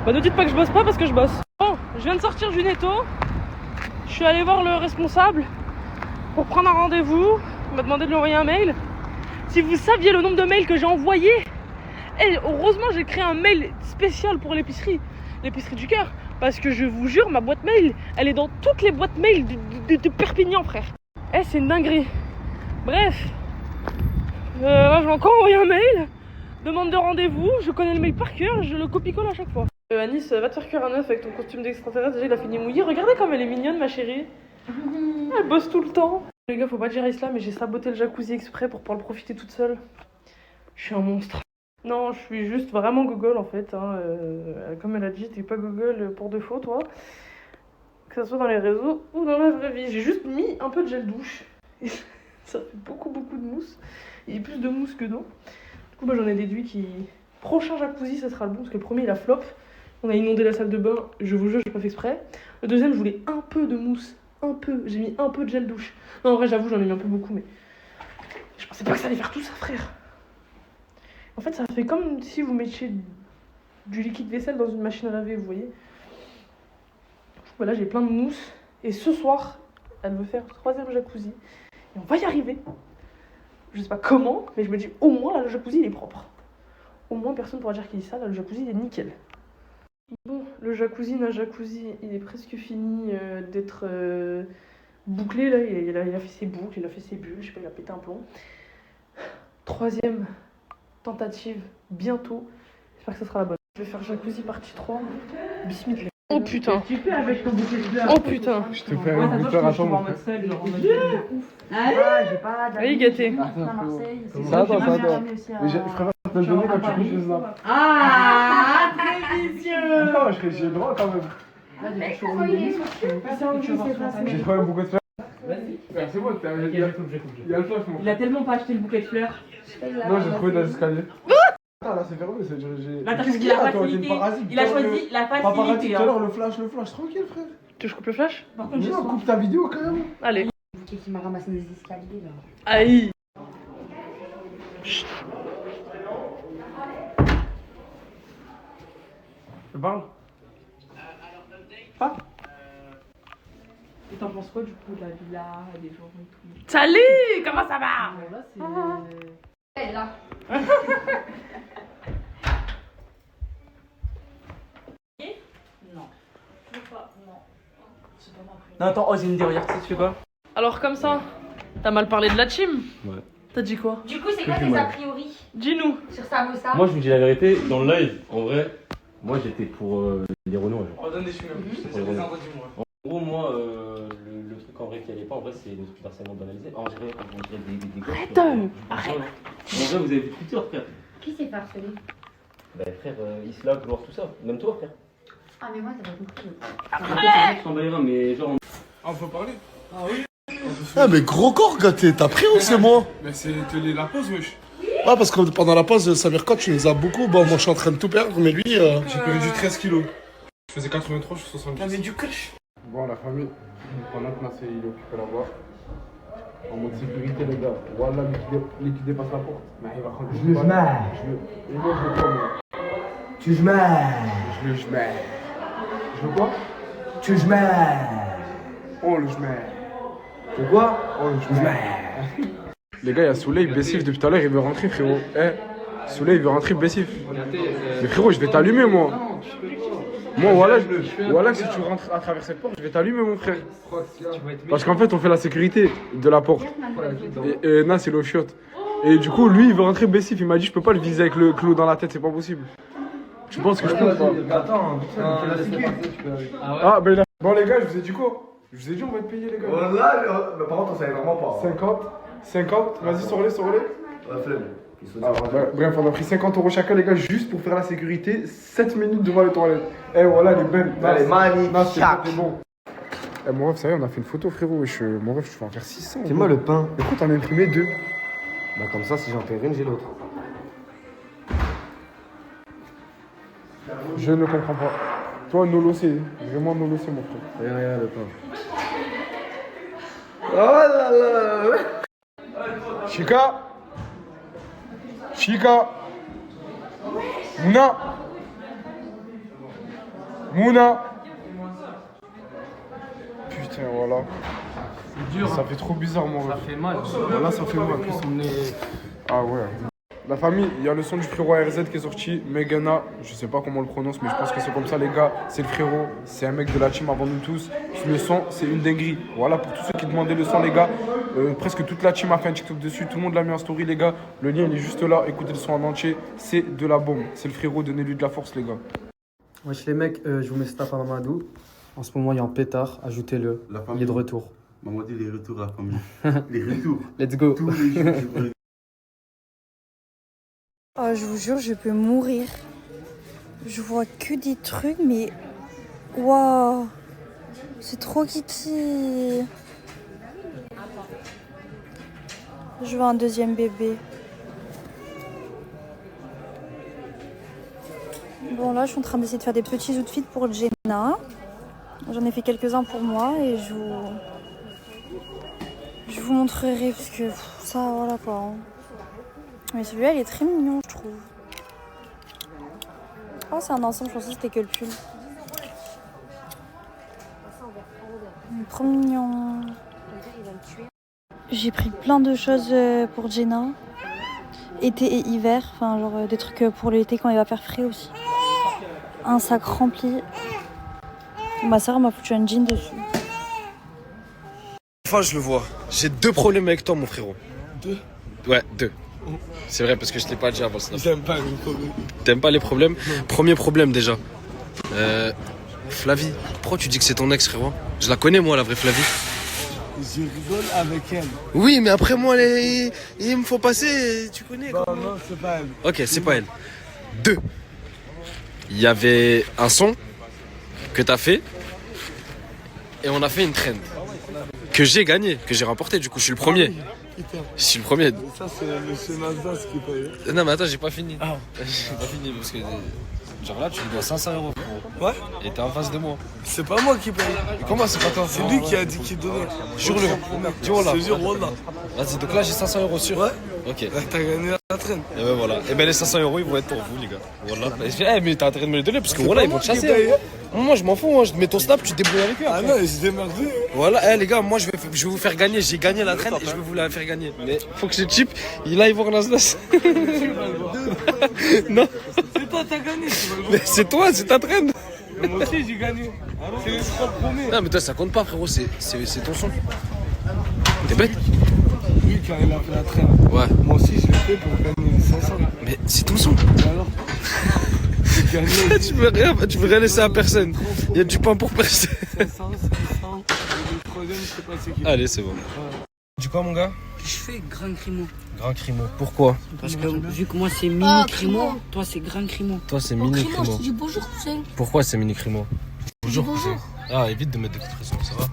bah ne dites pas que je bosse pas parce que je bosse. Bon, je viens de sortir du netto. Je suis allée voir le responsable pour prendre un rendez-vous. Il m'a demandé de lui envoyer un mail. Si vous saviez le nombre de mails que j'ai envoyés. Et heureusement, j'ai créé un mail spécial pour l'épicerie du cœur. Parce que je vous jure, ma boîte mail, elle est dans toutes les boîtes mail de Perpignan, frère. Eh, c'est une dinguerie. Bref. Là, je vais encore envoyer un mail. Demande de rendez-vous. Je connais le mail par cœur. Je le copie-colle à chaque fois. Anis, va te faire cuire un œuf avec ton costume d'extraterrestre. Déjà, il a fini mouillé. Regardez comme elle est mignonne, ma chérie. Elle bosse tout le temps. Les gars, faut pas dire Isla, mais j'ai saboté le jacuzzi exprès pour pouvoir le profiter toute seule. Je suis un monstre. Non, je suis juste vraiment gogol en fait. Hein. Comme elle a dit, t'es pas gogol pour de faux, toi. Que ça soit dans les réseaux ou dans la vraie vie. J'ai juste mis un peu de gel douche. Et ça fait beaucoup de mousse. Il y a plus de mousse que d'eau. Du coup, bah, j'en ai déduit qui. Prochain jacuzzi, ça sera le bon parce que le premier il a flop. On a inondé la salle de bain, je vous jure, j'ai pas fait exprès. Le deuxième, je voulais un peu de mousse. Un peu. J'ai mis un peu de gel douche. Non, en vrai, j'avoue, j'en ai mis un peu beaucoup, mais. Je pensais pas que ça allait faire tout ça, frère. En fait, ça fait comme si vous mettiez du liquide vaisselle dans une machine à laver, vous voyez. Voilà, j'ai plein de mousse. Et ce soir, elle veut faire le 3e jacuzzi. Et on va y arriver. Je sais pas comment, mais je me dis au moins, là, le jacuzzi, il est propre. Au moins, personne pourra dire qu'il est sale. Là, le jacuzzi, il est nickel. Bon, le jacuzzi, il est presque fini d'être bouclé. Là, il a fait ses boucles, il a fait ses bulles. Je sais pas, il a pété un plomb. 3e tentative, bientôt. J'espère que ça sera la bonne. Je vais faire jacuzzi partie 3. Bismillah. Oh putain. Oh putain. Je te fais un goûter à toi, mon frère. Allez, allez gâté. Ça, attends. Je préfère te le donner quand tu couches les arbres. Ah, très vicieux. Non, j'ai le droit quand même. J'ai trouvé un bouquet de fleurs. Vas-y. C'est bon, il y a le flash, mon. Il a tellement pas acheté le bouquet de fleurs. Non, j'ai trouvé dans l'escalier. Attends, là c'est fermé, Là, t'as choisi la facilité. Il a choisi la facilité. Tout à l'heure, le flash, tranquille, frère. Tu veux que je coupe le flash? Par contre, non, coupe ta vidéo quand même. Allez. Le bouquet qui m'a ramassé des escaliers là. Aïe. Je parle. Ah. Et t'en penses quoi du coup de la villa, des gens et tout? Salut, comment ça va? Là, c'est... Elle là. Non. Je veux pas, non. C'est pas ma préférée. Non, attends, oh, j'ai une idée, regarde, tu fais quoi? Alors comme ça, t'as mal parlé de la team? Ouais. T'as dit quoi? Du coup, c'est quoi tes a priori Dis-nous. sur Samosa? Moi, je vous dis la vérité, dans le live, en vrai, moi j'étais pour les Renault. On donne des chemins, c'est des endroits du mois. En gros, moi, le truc en vrai qui allait pas, en vrai, c'est le truc d'harcèlement banalisé. En vrai, on dirait des gosses. Arrête. En vrai, vous avez vu Twitter, frère. Qui s'est fait harceler? Bah, frère, Isla, Gloire, tout ça. Même toi, frère. Ah, mais moi, t'as pas compris. Après, je t'en bats les reins, mais genre. Ah, on peut parler? Ah oui. Ah, mais gros corps gâté, t'as pris ou c'est moi? Mais c'est la pause, wesh. Ouais, parce que pendant la pause, Samir Kot, tu nous as beaucoup. Bon, moi je suis en train de tout perdre, mais lui. J'ai perdu 13 kilos. Je faisais 83, je suis 70. T'as mis du cash. Bon, la famille, pendant que Nassé il est occupé là-bas, en mode sécurité, les gars. Voilà, lui qui dépasse la porte. Mais il va prendre Je le smash. Et moi, je le prends, moi. Tu smash. Je le smash. Je veux quoi? Tu smash. Oh, le smash. Tu veux quoi? Oh, le smash. Les gars, il y a Souley, Bessif depuis tout à l'heure, il veut rentrer, frérot. Eh, Souley, il veut rentrer, Bessif. Mais frérot, je vais t'allumer, moi. Moi, voilà, si tu rentres à travers cette porte, je vais t'allumer, mon frère. Parce qu'en fait, on fait la sécurité de la porte. Et Nas, c'est le chiotte. Et du coup, lui, il veut rentrer Bessif. Il m'a dit, je peux pas le viser avec le clou dans la tête, c'est pas possible. Tu penses que je peux pas? Attends, Ah, ben là. Bon, les gars, je vous ai dit quoi? Je vous ai dit, on va être payé, les gars. Voilà, mais par contre, on savait vraiment pas. 50, vas-y, sors-les. Bref, on a pris 50 € chacun, les gars, juste pour faire la sécurité. 7 minutes devant les toilettes. Eh, voilà, les belles. Elle est magnifique. C'est bon. Eh, mon ref, ça y est, on a fait une photo, frérot. Mon ref, je vais en faire 600. C'est moi le pain. Écoute, on a imprimé 2. Bah, comme ça, si j'en perds une, j'ai l'autre. Je ne comprends pas. Toi, Nolo, c'est vraiment Nolo, c'est mon frère. Regarde le pain. Oh là là. Chica. Mouna. Putain, voilà. C'est dur. Ça fait trop bizarre, mon ref. Ça fait mal. Là, ça fait mal. Plus on est... Ah ouais. La famille, il y a le son du frérot ARZ qui est sorti, Megana, je sais pas comment on le prononce, mais je pense que c'est comme ça, les gars. C'est le frérot, c'est un mec de la team avant nous tous. Le son, c'est une dinguerie. Voilà, pour tous ceux qui demandaient le son, les gars, presque toute la team a fait un TikTok dessus, tout le monde l'a mis en story, les gars. Le lien, il est juste là, écoutez le son en entier, c'est de la bombe. C'est le frérot, donnez-lui de la force, les gars. Wesh les mecs, je vous mets Staff à Mamadou. En ce moment, il y a un pétard, ajoutez-le. Il est de retour. Maman dit les retours, la famille. Les retours. Let's go. Tous les jours, Oh, je vous jure, je peux mourir. Je vois que des trucs, mais... Waouh. C'est trop kitty. Je veux un deuxième bébé. Bon, là, je suis en train d'essayer de faire des petits outfits pour Jenna. J'en ai fait quelques-uns pour moi et je vous montrerai parce que ça, voilà quoi. Hein. Mais celui-là, il est très mignon, je trouve. Oh, c'est un ensemble, je pensais que c'était que le pull. Trop mignon. J'ai pris plein de choses pour Jenna. Été et hiver, enfin genre des trucs pour l'été quand il va faire frais aussi. Un sac rempli. Ma soeur m'a foutu un jean dessus. Enfin, je le vois. J'ai 2 problèmes avec toi, mon frérot. 2? Ouais, 2. C'est vrai parce que je t'ai pas dit avant le snap. J'aime pas les problèmes. T'aimes pas les problèmes? Premier problème déjà. Flavie, pourquoi tu dis que c'est ton ex, frérot? Je la connais moi, la vraie Flavie. Je rigole avec elle. Oui, mais après moi, il me faut passer, tu connais. Non, non, c'est pas elle. Ok, c'est pas elle. 2. Il y avait un son que t'as fait et on a fait une trend que j'ai gagné, que j'ai remporté. Du coup, je suis le premier. Je suis le premier. Ça, c'est monsieur Nasdaq qui paye. Non, mais attends, j'ai pas fini. J'ai pas fini parce que. Genre là, tu me dois 500 €. Ouais. Et t'es en face de moi. C'est pas moi qui paye. Et comment c'est pas toi? C'est lui qui a dit qu'il donnait. Jure-le. Dis voilà. Je jure, voilà. Vas-y, donc là, j'ai 500 € sur. Ouais. Ok. T'as gagné la traîne. Et ben voilà. Et ben les 500 € ils vont être pour vous, les gars. Voilà. Eh, mais t'as intérêt de me les donner parce que C'est voilà, pas ils vont moi te qui chasser. paye. Moi, je m'en fous. Hein. Je te mets ton snap, tu te débrouilles avec eux. Ah après. non, ils se démerdent. Voilà, les gars, moi je vais vous faire gagner. J'ai gagné la traîne et je vais vous la faire gagner. Mais faut que je chip. Là, ils vont Nasdaq. Non. C'est toi, t'as gagné. Mais c'est toi, c'est ta traîne. Moi aussi, j'ai gagné. C'est les 3 premiers. Non, mais toi, ça compte pas, frérot. C'est ton son. T'es bête? Lui, quand il a fait la traîne. Ouais. Moi aussi, je l'ai fait pour gagner 500. Mais c'est ton son. Et alors? J'ai gagné. tu veux rien laisser à personne. Il y a du pain pour personne. 500. Et le troisième, je sais pas c'est qui. Allez, c'est bon. Du quoi, mon gars? Je fais grand crimo. Grand crimo. Pourquoi? Parce que vu que moi c'est mini crimo, toi c'est grand crimo. Toi, c'est mini crimo. Je te dis bonjour, cousin. Pourquoi c'est mini crimo? Bonjour. Bonjour. Ah, évite de mettre des expressions, ça va?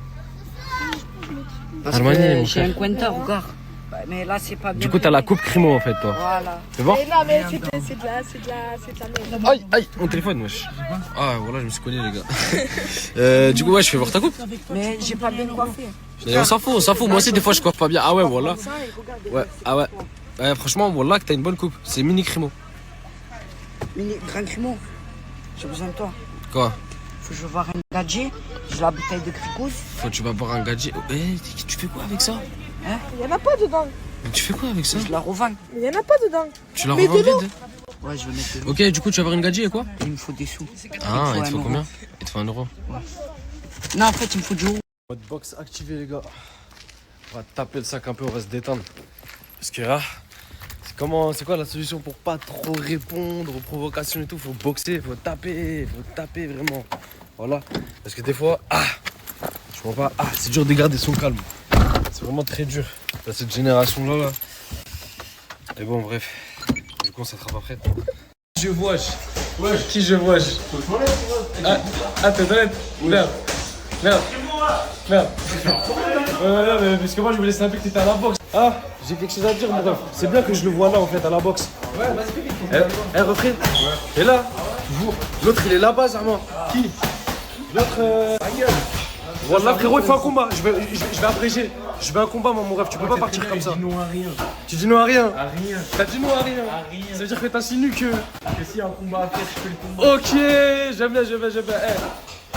Parce Armani, que mon j'ai un frère. Quentin, regarde. Mais là c'est pas bien. Du coup, t'as la coupe crimo en fait, toi. Voilà. Fais voir. Mais non, mais c'est de la merde. Aïe, aïe, mon téléphone, wesh. Ah, voilà, je me suis cogné, les gars. Du coup, ouais, je fais voir ta coupe. Mais j'ai pas bien coiffé. Et on s'en fout, on s'en fout. Moi aussi, des fois, je coiffe pas bien. Ah ouais, voilà. Ouais, ah ouais. Ouais, franchement, voilà que t'as une bonne coupe. C'est mini crimo. Mini grand crimo. J'ai besoin de toi. Quoi? Faut que je vais voir un gadget. J'ai la bouteille de Cricous. Faut que tu vas boire un gadget. Eh, tu fais quoi avec ça? Hein? Il y en a pas dedans. Mais tu fais quoi avec ça? Je la revends. Mais il y en a pas dedans. Tu la Mais revends de l'eau. vide? Ouais, je vais mettre de l'eau. Ok, du coup, tu vas avoir une gadget et quoi? Il me faut des sous. Ah, il te un faut euro. combien? Il te faut 1 €. Non, en fait, il me faut du euro. Mode box activé, les gars. On va taper le sac un peu, on va se détendre. Parce que là, c'est quoi la solution pour pas trop répondre aux provocations et tout? Faut boxer, faut taper vraiment. Voilà. Parce que des fois, je vois pas, c'est dur de garder son calme. C'est vraiment très dur. Là, cette génération-là, là. Et bon, bref. Du coup, on s'attrape après. Je wesh. Wesh, qui je wesh? T'es honnête? Merde. Merde. Merde. Ouais, mais parce que moi je voulais snapper que t'étais à la boxe. Ah, j'ai quelque chose à dire, mon ref. C'est bien que je le vois là en fait, à la boxe. Ouais, vas-y, refrain. Ouais. Et là, l'autre il est là-bas, Zarma. Qui? L'autre. Voilà, frérot, il faut un combat. Je vais abréger. Je veux un combat, mon ref. Tu peux pas partir comme ça. Je dis non à rien. Tu dis non à rien? À rien. T'as dit non à rien? À rien. Ça veut dire que t'insinues que. Que s'il y a un combat à faire, je fais le combat. Ok, j'aime bien.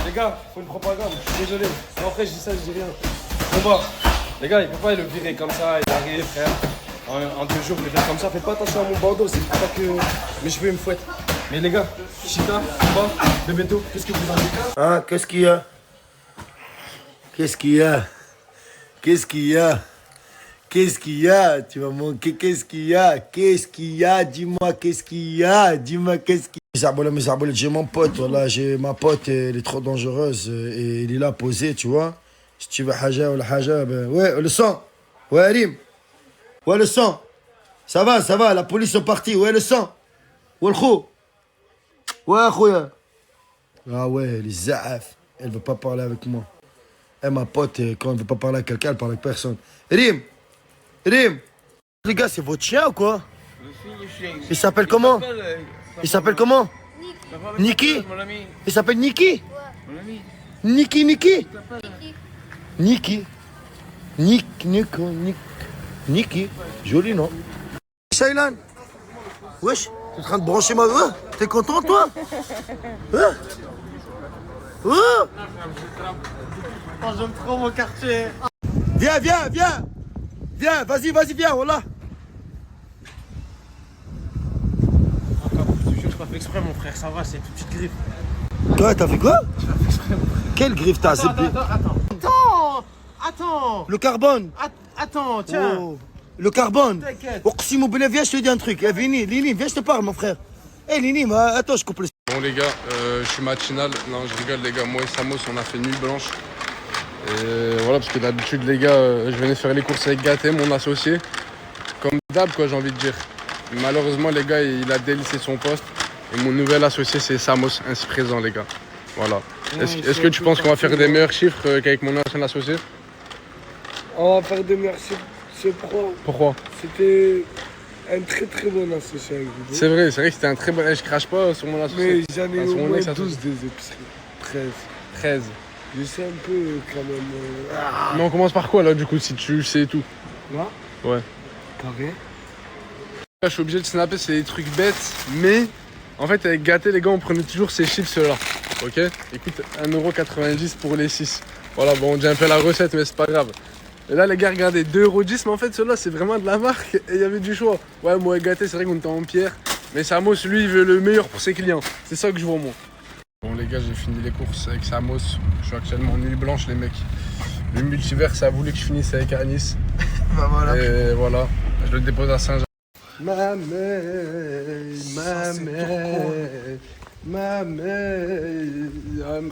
Les gars, faut une propagande, je suis désolé. Non, après, je dis ça, je dis rien. Combat. Les gars, il peut pas le virer comme ça, il arrive, frère. En 2 jours, il vient comme ça. Faites pas attention à mon bandeau, c'est pour ça que mes cheveux me fouettent. Mais les gars, Chita, combat, Bebeto, qu'est-ce que vous en dites? Hein, qu'est-ce qu'il y a? Qu'est-ce qu'il y a? Qu'est-ce qu'il y a? Qu'est-ce qu'il y a? Tu vas manquer, qu'est-ce qu'il y a? Qu'est-ce qu'il y a? Dis-moi, qu'est-ce qu'il y a? Dis-moi, qu'est-ce qu'il y a? Mes arbalètes, j'ai mon pote, voilà, j'ai ma pote, elle est trop dangereuse et il est là posé, tu vois. Si tu veux haja ou la haja, ben ouais, le sang. Ouais, Rim. Ouais, le sang. Ça va, la police est partie. Ouais, le sang. Ouais, le khou. Ouais, khouya. Ah ouais, les zaaf. Elle veut pas parler avec moi. Et ma pote, quand elle veut pas parler avec quelqu'un, elle parle avec personne. Rim. Les gars, c'est votre chien ou quoi? Il s'appelle comment? Il s'appelle comment? Niki. Il s'appelle Niki? Niki. Niki. Joli nom. Shailan. Wesh, t'es en train de brancher ma... T'es content, toi? J'aime trop mon quartier. Viens, vas-y, viens, voilà. Je te jure, je pas fait exprès, mon frère, ça va, c'est une petite griffe. Toi, t'as fait quoi? Quelle griffe t'as? Attends. Le carbone. Attends, tiens. Oh. Le carbone. Oximo Boulet, viens, je te dis un truc. Eh, Vini, Lini, viens, je te parle, mon frère. Eh, Lini, attends, je coupe le... Bon les gars, je suis matinal. Non, je rigole les gars. Moi et Samos, on a fait nuit blanche. Et voilà, parce que d'habitude les gars, je venais faire les courses avec Gaté, mon associé. Comme d'hab quoi, j'ai envie de dire. Malheureusement les gars, il a délaissé son poste. Et mon nouvel associé c'est Samos, ainsi présent les gars. Voilà. Est-ce que tu penses qu'on va faire des meilleurs chiffres qu'avec mon ancien associé? On va faire des meilleurs chiffres, je crois. Pourquoi? C'était un très très bon associé avec vous. C'est vrai que c'était un très bon... Je crache pas sur mon associé. Mais j'en ai au moins 12 des épiceries. 13. Je sais un peu quand même... Mais on commence par quoi là du coup, si tu sais tout? Là? Ouais. Carré. Je suis obligé de snapper, c'est des trucs bêtes, mais en fait avec Gaté les gars on prenait toujours ces chips là. Ok? Écoute, 1,90€ pour les 6. Voilà, bon on dit un peu la recette mais c'est pas grave. Et là les gars regardez, 2,10€, mais en fait ceux-là c'est vraiment de la marque et il y avait du choix. Ouais, moi et Gaté c'est vrai qu'on était en pierre, mais Samos lui il veut le meilleur pour ses clients. C'est ça que je vois moi. Bon les gars, j'ai fini les courses avec Samos. Je suis actuellement en nuit blanche les mecs. Le multivers ça a voulu que je finisse avec Anis. Bah voilà. Et voilà, je le dépose à Saint-Jean.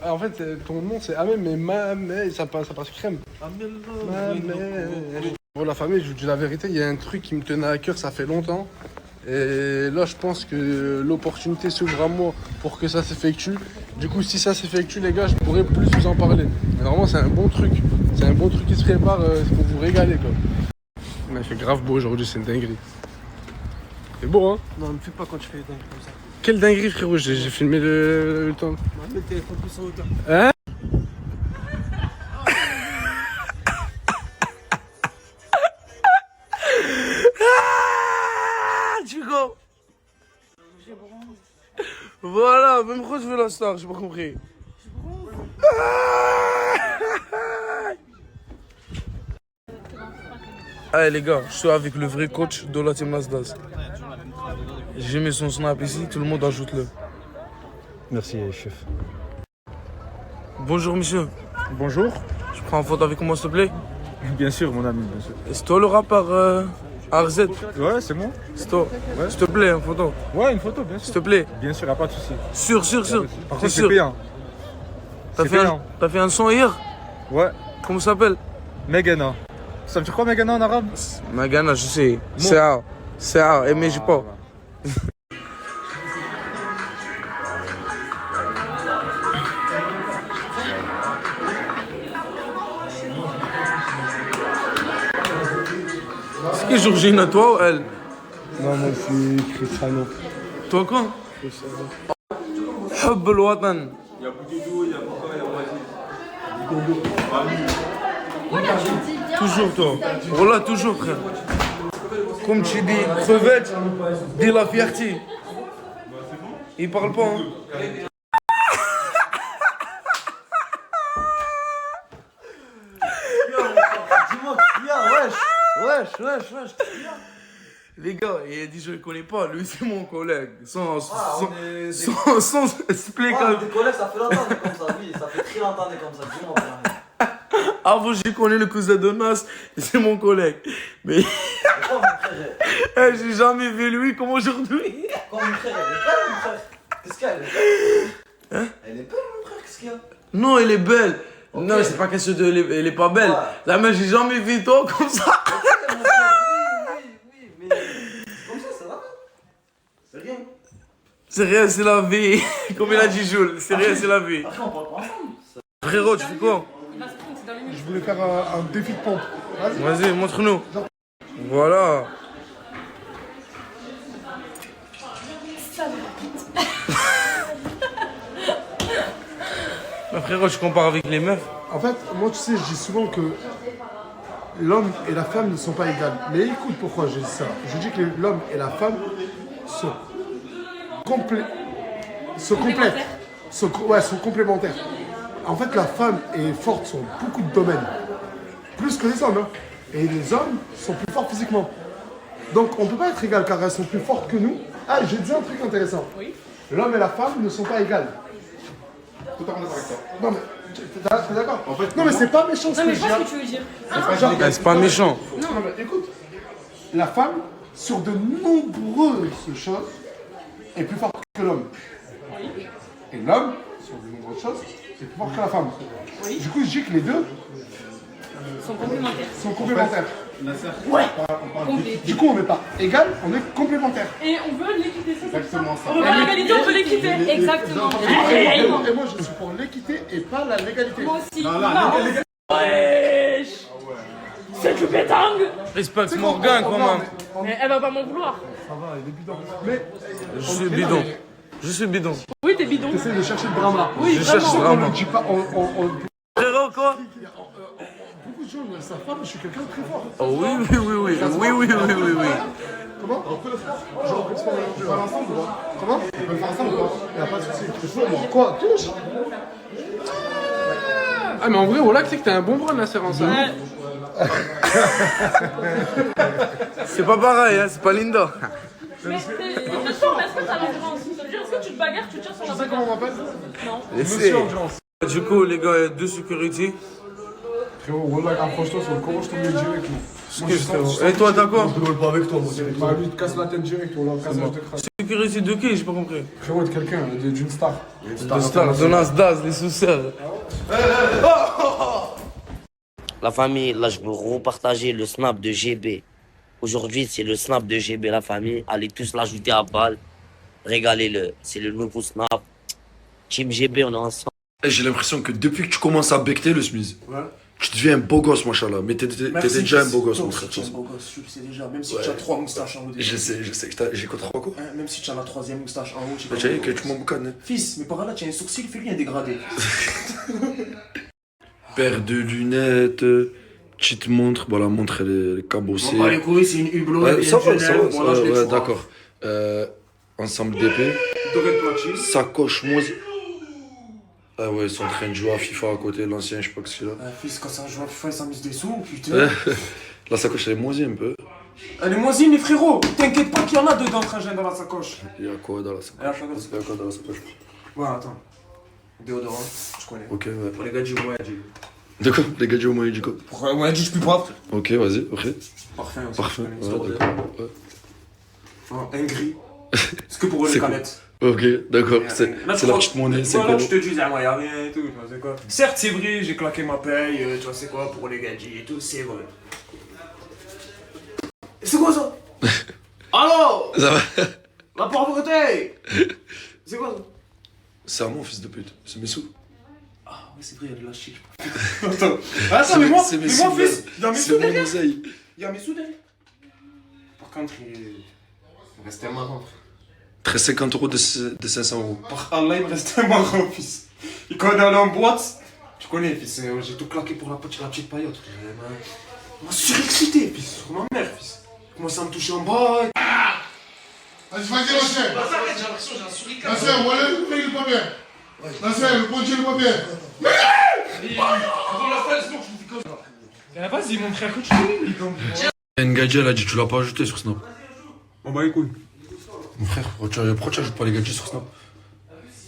En fait ton nom c'est Amé, mais ça passe crème. Pour la famille, je vous dis la vérité, il y a un truc qui me tenait à cœur, ça fait longtemps. Et là je pense que l'opportunité s'ouvre à moi pour que ça s'effectue. Du coup si ça s'effectue les gars, je pourrais plus vous en parler. Mais normalement c'est un bon truc. C'est un bon truc qui se prépare pour vous régaler quoi. Il fait grave beau aujourd'hui, c'est une dinguerie. C'est beau hein? Non, ne me fais pas quand tu fais des dingueries comme ça. Quelle dinguerie frérot, j'ai filmé le temps. Mets le téléphone plus en hauteur. Hein? Chico! Voilà, même pourquoi je veux la star, j'ai pas compris. Allez les gars, je suis avec le vrai coach de la team Nasdaq. J'ai mis son snap ici, tout le monde ajoute-le. Merci chef. Bonjour monsieur. Bonjour. Je prends une photo avec moi s'il te plaît? Bien sûr mon ami, bien sûr. C'est toi le rappeur RZ? Ouais, c'est moi. C'est toi? Ouais. S'il te plaît, une photo. Ouais, une photo, bien sûr. S'il te plaît. Bien sûr, y'a pas de souci. Sûr. Par contre, c'est payant. T'as fait un son hier? Ouais. Comment ça s'appelle? Megana. Ça veut dire quoi Megana en arabe? Megana, je sais. C'est A, mais j'ai pas. C'est qui Georgina, toi ou elle? Non, moi je suis Cristiano. Toi quoi? Cristiano. حب الوطن. Il y a Boudidou, il y a Boudou, il y a Wazir. Toujours toi. Voilà, toujours frère. Comme tu dis, crevette, dis la fierté. Il parle pas, hein. Dis-moi, wesh. Les gars, il a dit je le connais pas, lui c'est mon collègue. Sans expliquer. Des collègues, ça fait longtemps qu'on est comme ça, oui, ça fait très longtemps qu'on est comme ça, dis-moi. Avant, je connais le cousin de Nas, c'est mon collègue. Mais. J'ai jamais vu lui comme aujourd'hui. Quoi, mon frère, elle est belle, mon frère? Qu'est-ce qu'elle est? Hein? Elle est belle, mon frère, qu'est-ce qu'il y a? Non, elle est belle. Okay. Non, c'est pas question de. Elle est pas belle. Là, mais j'ai jamais vu toi comme ça. Oui, mais. Comme ça, ça va? C'est rien. C'est rien, c'est la vie. Comme il a dit Jules, c'est rien, c'est la vie. Après, on parle pas ensemble. Frérot, tu fais quoi? Je voulais faire un défi de pompe. Vas-y, montre-nous. Voilà. Mais frérot, je compare avec les meufs. En fait, moi tu sais, je dis souvent que l'homme et la femme ne sont pas égales. Mais écoute pourquoi je dis ça. Je dis que l'homme et la femme sont complémentaires. En fait, la femme est forte sur beaucoup de domaines. Plus que les hommes. Hein. Et les hommes sont plus forts physiquement. Donc on ne peut pas être égal car elles sont plus fortes que nous. Ah, j'ai dit un truc intéressant. Oui. L'homme et la femme ne sont pas égales. Totalement d'accord avec toi. Non mais, t'es d'accord? En fait, non mais c'est pas méchant ce que je dis. C'est pas méchant. Non mais écoute, la femme, sur de nombreuses choses, est plus forte que l'homme. Et l'homme, sur de nombreuses choses, est plus fort que la femme. Du coup, je dis que les deux Sont complémentaires. sont complémentaires. Ouais. Du coup, on n'est pas égal, on est complémentaires. Et on veut l'équité, c'est ça. Exactement ça. On veut pas l'égalité, on veut l'équité. Exactement. Et moi, je suis pour l'équité et pas la légalité. Moi aussi. Non, Wesh. C'est du pétang. Respecte Morgan quand même. Mais elle va pas m'en vouloir. Ça va, il est bidon. Mais Je suis bidon. Je suis bidon. Oui, t'es bidon. t'essaies de chercher le drama. Oui, Je cherche vraiment. On vraiment. ne dit pas. Frérot, quoi? Beaucoup de gens ne le savent pas, mais je suis quelqu'un de très fort. Oh oui, oui, oui, oui. Oui, oui, oui, oui, oui. Comment? On peut le faire. Genre, on peut le faire ensemble ou pas? Comment? On peut le faire ensemble ou pas? Il n'y a pas de souci. Je suis moi. Quoi? Touche? Ah, mais en vrai, Ola, tu sais que t'es un bon bras, Nasser, en ça. C'est pas pareil, hein, c'est pas Linda. Mais c'est fort, mais est-ce que t'as l'endurance? Ça veut dire, est-ce que tu te bagarres, tu tiens sur la Tu sais comment on m'appelle? Non. Laissez. Du coup, les gars, il y a 2 security. Frérot, Wallah, approche-toi sur le comment je te mets direct. Excuse, frérot. Et toi, t'as quoi? Je rigole pas avec toi, moi. Bah, lui, il te casse la tête direct, Wallah, cassage de crâne. Security de qui? J'ai pas compris. Frérot, de quelqu'un, d'une star. De Star, de Nasdaq, les sous-serres. La famille, là, je veux repartager le snap de GB. Aujourd'hui, c'est le snap de GB, la famille. Allez tous l'ajouter à balle. Régalez-le. C'est le nouveau snap. Team GB, on est ensemble. J'ai l'impression que depuis que tu commences à becter le Smith, tu deviens un beau gosse, machallah. Mais t'étais déjà un beau gosse, mon frère. Tu es un beau gosse, tu le sais déjà. Même si Ouais. tu as 3 moustaches en haut. Je sais. J'ai quoi, 3 quoi? Même si tu as la 3e moustache en haut. Bah, tu sais que tu m'en boucanes. Fils, mais par là, tu as un sourcil, fais-lui un dégradé. Paire de lunettes, petite montre. Bon, la montre, elle est cabossée. Bon, bah, les couilles, c'est une Hublot. Ouais, ça va, ouais, ouais, d'accord. Ensemble d'épée. Doré platine. Sacoche moisie. Ah ouais, ils sont en train de jouer à FIFA à côté, l'ancien, je sais pas ce qu'il a. Fils, quand ça joue à FIFA, il s'amuse des sous, putain. La sacoche, elle est moisie un peu. Elle est moisine, les frérots. T'inquiète pas qu'il y en a dedans, trajet dans la sacoche. Il y a quoi dans la sacoche? Il y a quoi dans la sacoche? Ouais, attends. Déodorant, je connais. Ok, ouais. Pour les gars du Moyadji. D'accord, les gars du Moyen du coup. Pour le Moyadji, je peux pas, frère. Ok, vas-y, ok. Parfait aussi. Parfait, je ouais, connais une d'accord. Ouais. histoire Un gris. C'est que pour les C'est quoi? canettes. Ok, d'accord, c'est Là, la tu crois- petite monnaie, c'est Là, quoi? tu te dis, ah, moi, y'a rien et tout, tu vois, c'est quoi. Certes, c'est vrai, j'ai claqué ma paye, tu vois, c'est quoi, pour les gadgets et tout, c'est vrai. C'est quoi ça? Allô? Ça va? La pauvreté! C'est quoi ça? C'est à moi, fils de pute, c'est mes sous. Ah, ouais, c'est vrai, il y a de la shit, je Attends, mais moi, c'est mes fils, sous, il y a mes c'est sous mon derrière. oseille. Il y a mes sous derrière. Par contre, il restait un marrant. 13,50 € de 500 €. Par Allah, il me restait un marrant, fils. Et quand on est allé en boîte, tu connais, fils, j'ai tout claqué pour la petite paillote. Il m'a surexcité, fils, sur ma mère, fils. Il commençait à me toucher en bas. Vas-y, Nasser. J'ai l'impression, j'ai un sourire. Nasser, voilà le papier, il est pas bien. Nasser, le pontier, il est pas bien. Vas-y, mon frère, que tu fais, Une gadget, elle a dit, tu l'as pas ajouté sur Snap. On bah les couilles. Mon frère, pourquoi tu ajoutes pas les gadgets sur Snap?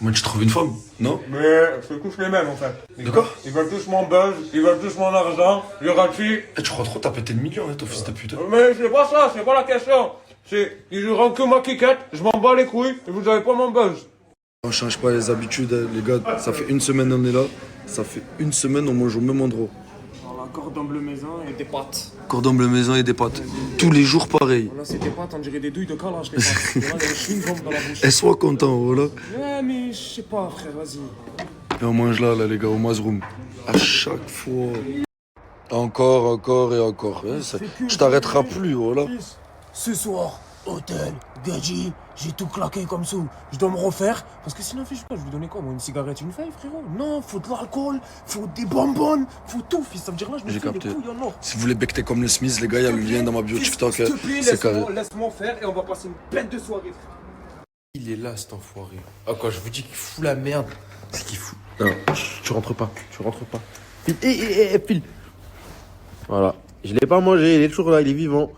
Moi, tu trouves une femme, non? Mais c'est tous les mêmes en fait. D'accord? Ils veulent tous mon buzz, ils veulent tous mon argent, je ratifie. Tu crois trop, t'as pété le million, hein, ton fils de pute. Mais c'est pas ça, c'est pas la question. C'est, ils rendent que ma quiquette, je m'en bats les couilles, et vous avez pas mon buzz. On change pas les habitudes, hein, les gars. Ça fait une semaine on est là. Ça fait une semaine on mange au même endroit. Alors, la cordon bleu maison et des pâtes. Cordon bleu maison et des pâtes. Tous les jours pareil. Là, c'est des pâtes, on dirait des douilles de calage, les pâtes. Et là, il y a un chewing-gum dans la bouche. Et sois content, voilà. Ouais, mais je sais pas, frère, vas-y. Et on mange là, les gars, au Mazroum. À chaque fois. Encore et encore. Hein, tu t'arrêteras plus, voilà. Ce soir, hôtel, gadget, j'ai tout claqué comme ça. Je dois me refaire, parce que sinon, je sais pas, je vais lui donner quoi, moi, une cigarette, une feuille, frérot? Non, faut de l'alcool, faut des bonbonnes, faut tout, fils. Ça veut dire là, je me J'ai fais des capté. couilles en or. Si vous voulez becter comme le Smith, les gars, il y a le lien dans ma bio TikTok. S'il te plaît, C'est carré. laisse-moi faire et on va passer une bête de soirée, frère. Il est là, cet enfoiré. Ah quoi, je vous dis qu'il fout la merde. C'est qu'il fout. Non. Tu rentres pas, File. File. Voilà. Je l'ai pas mangé, il est toujours là, il est vivant.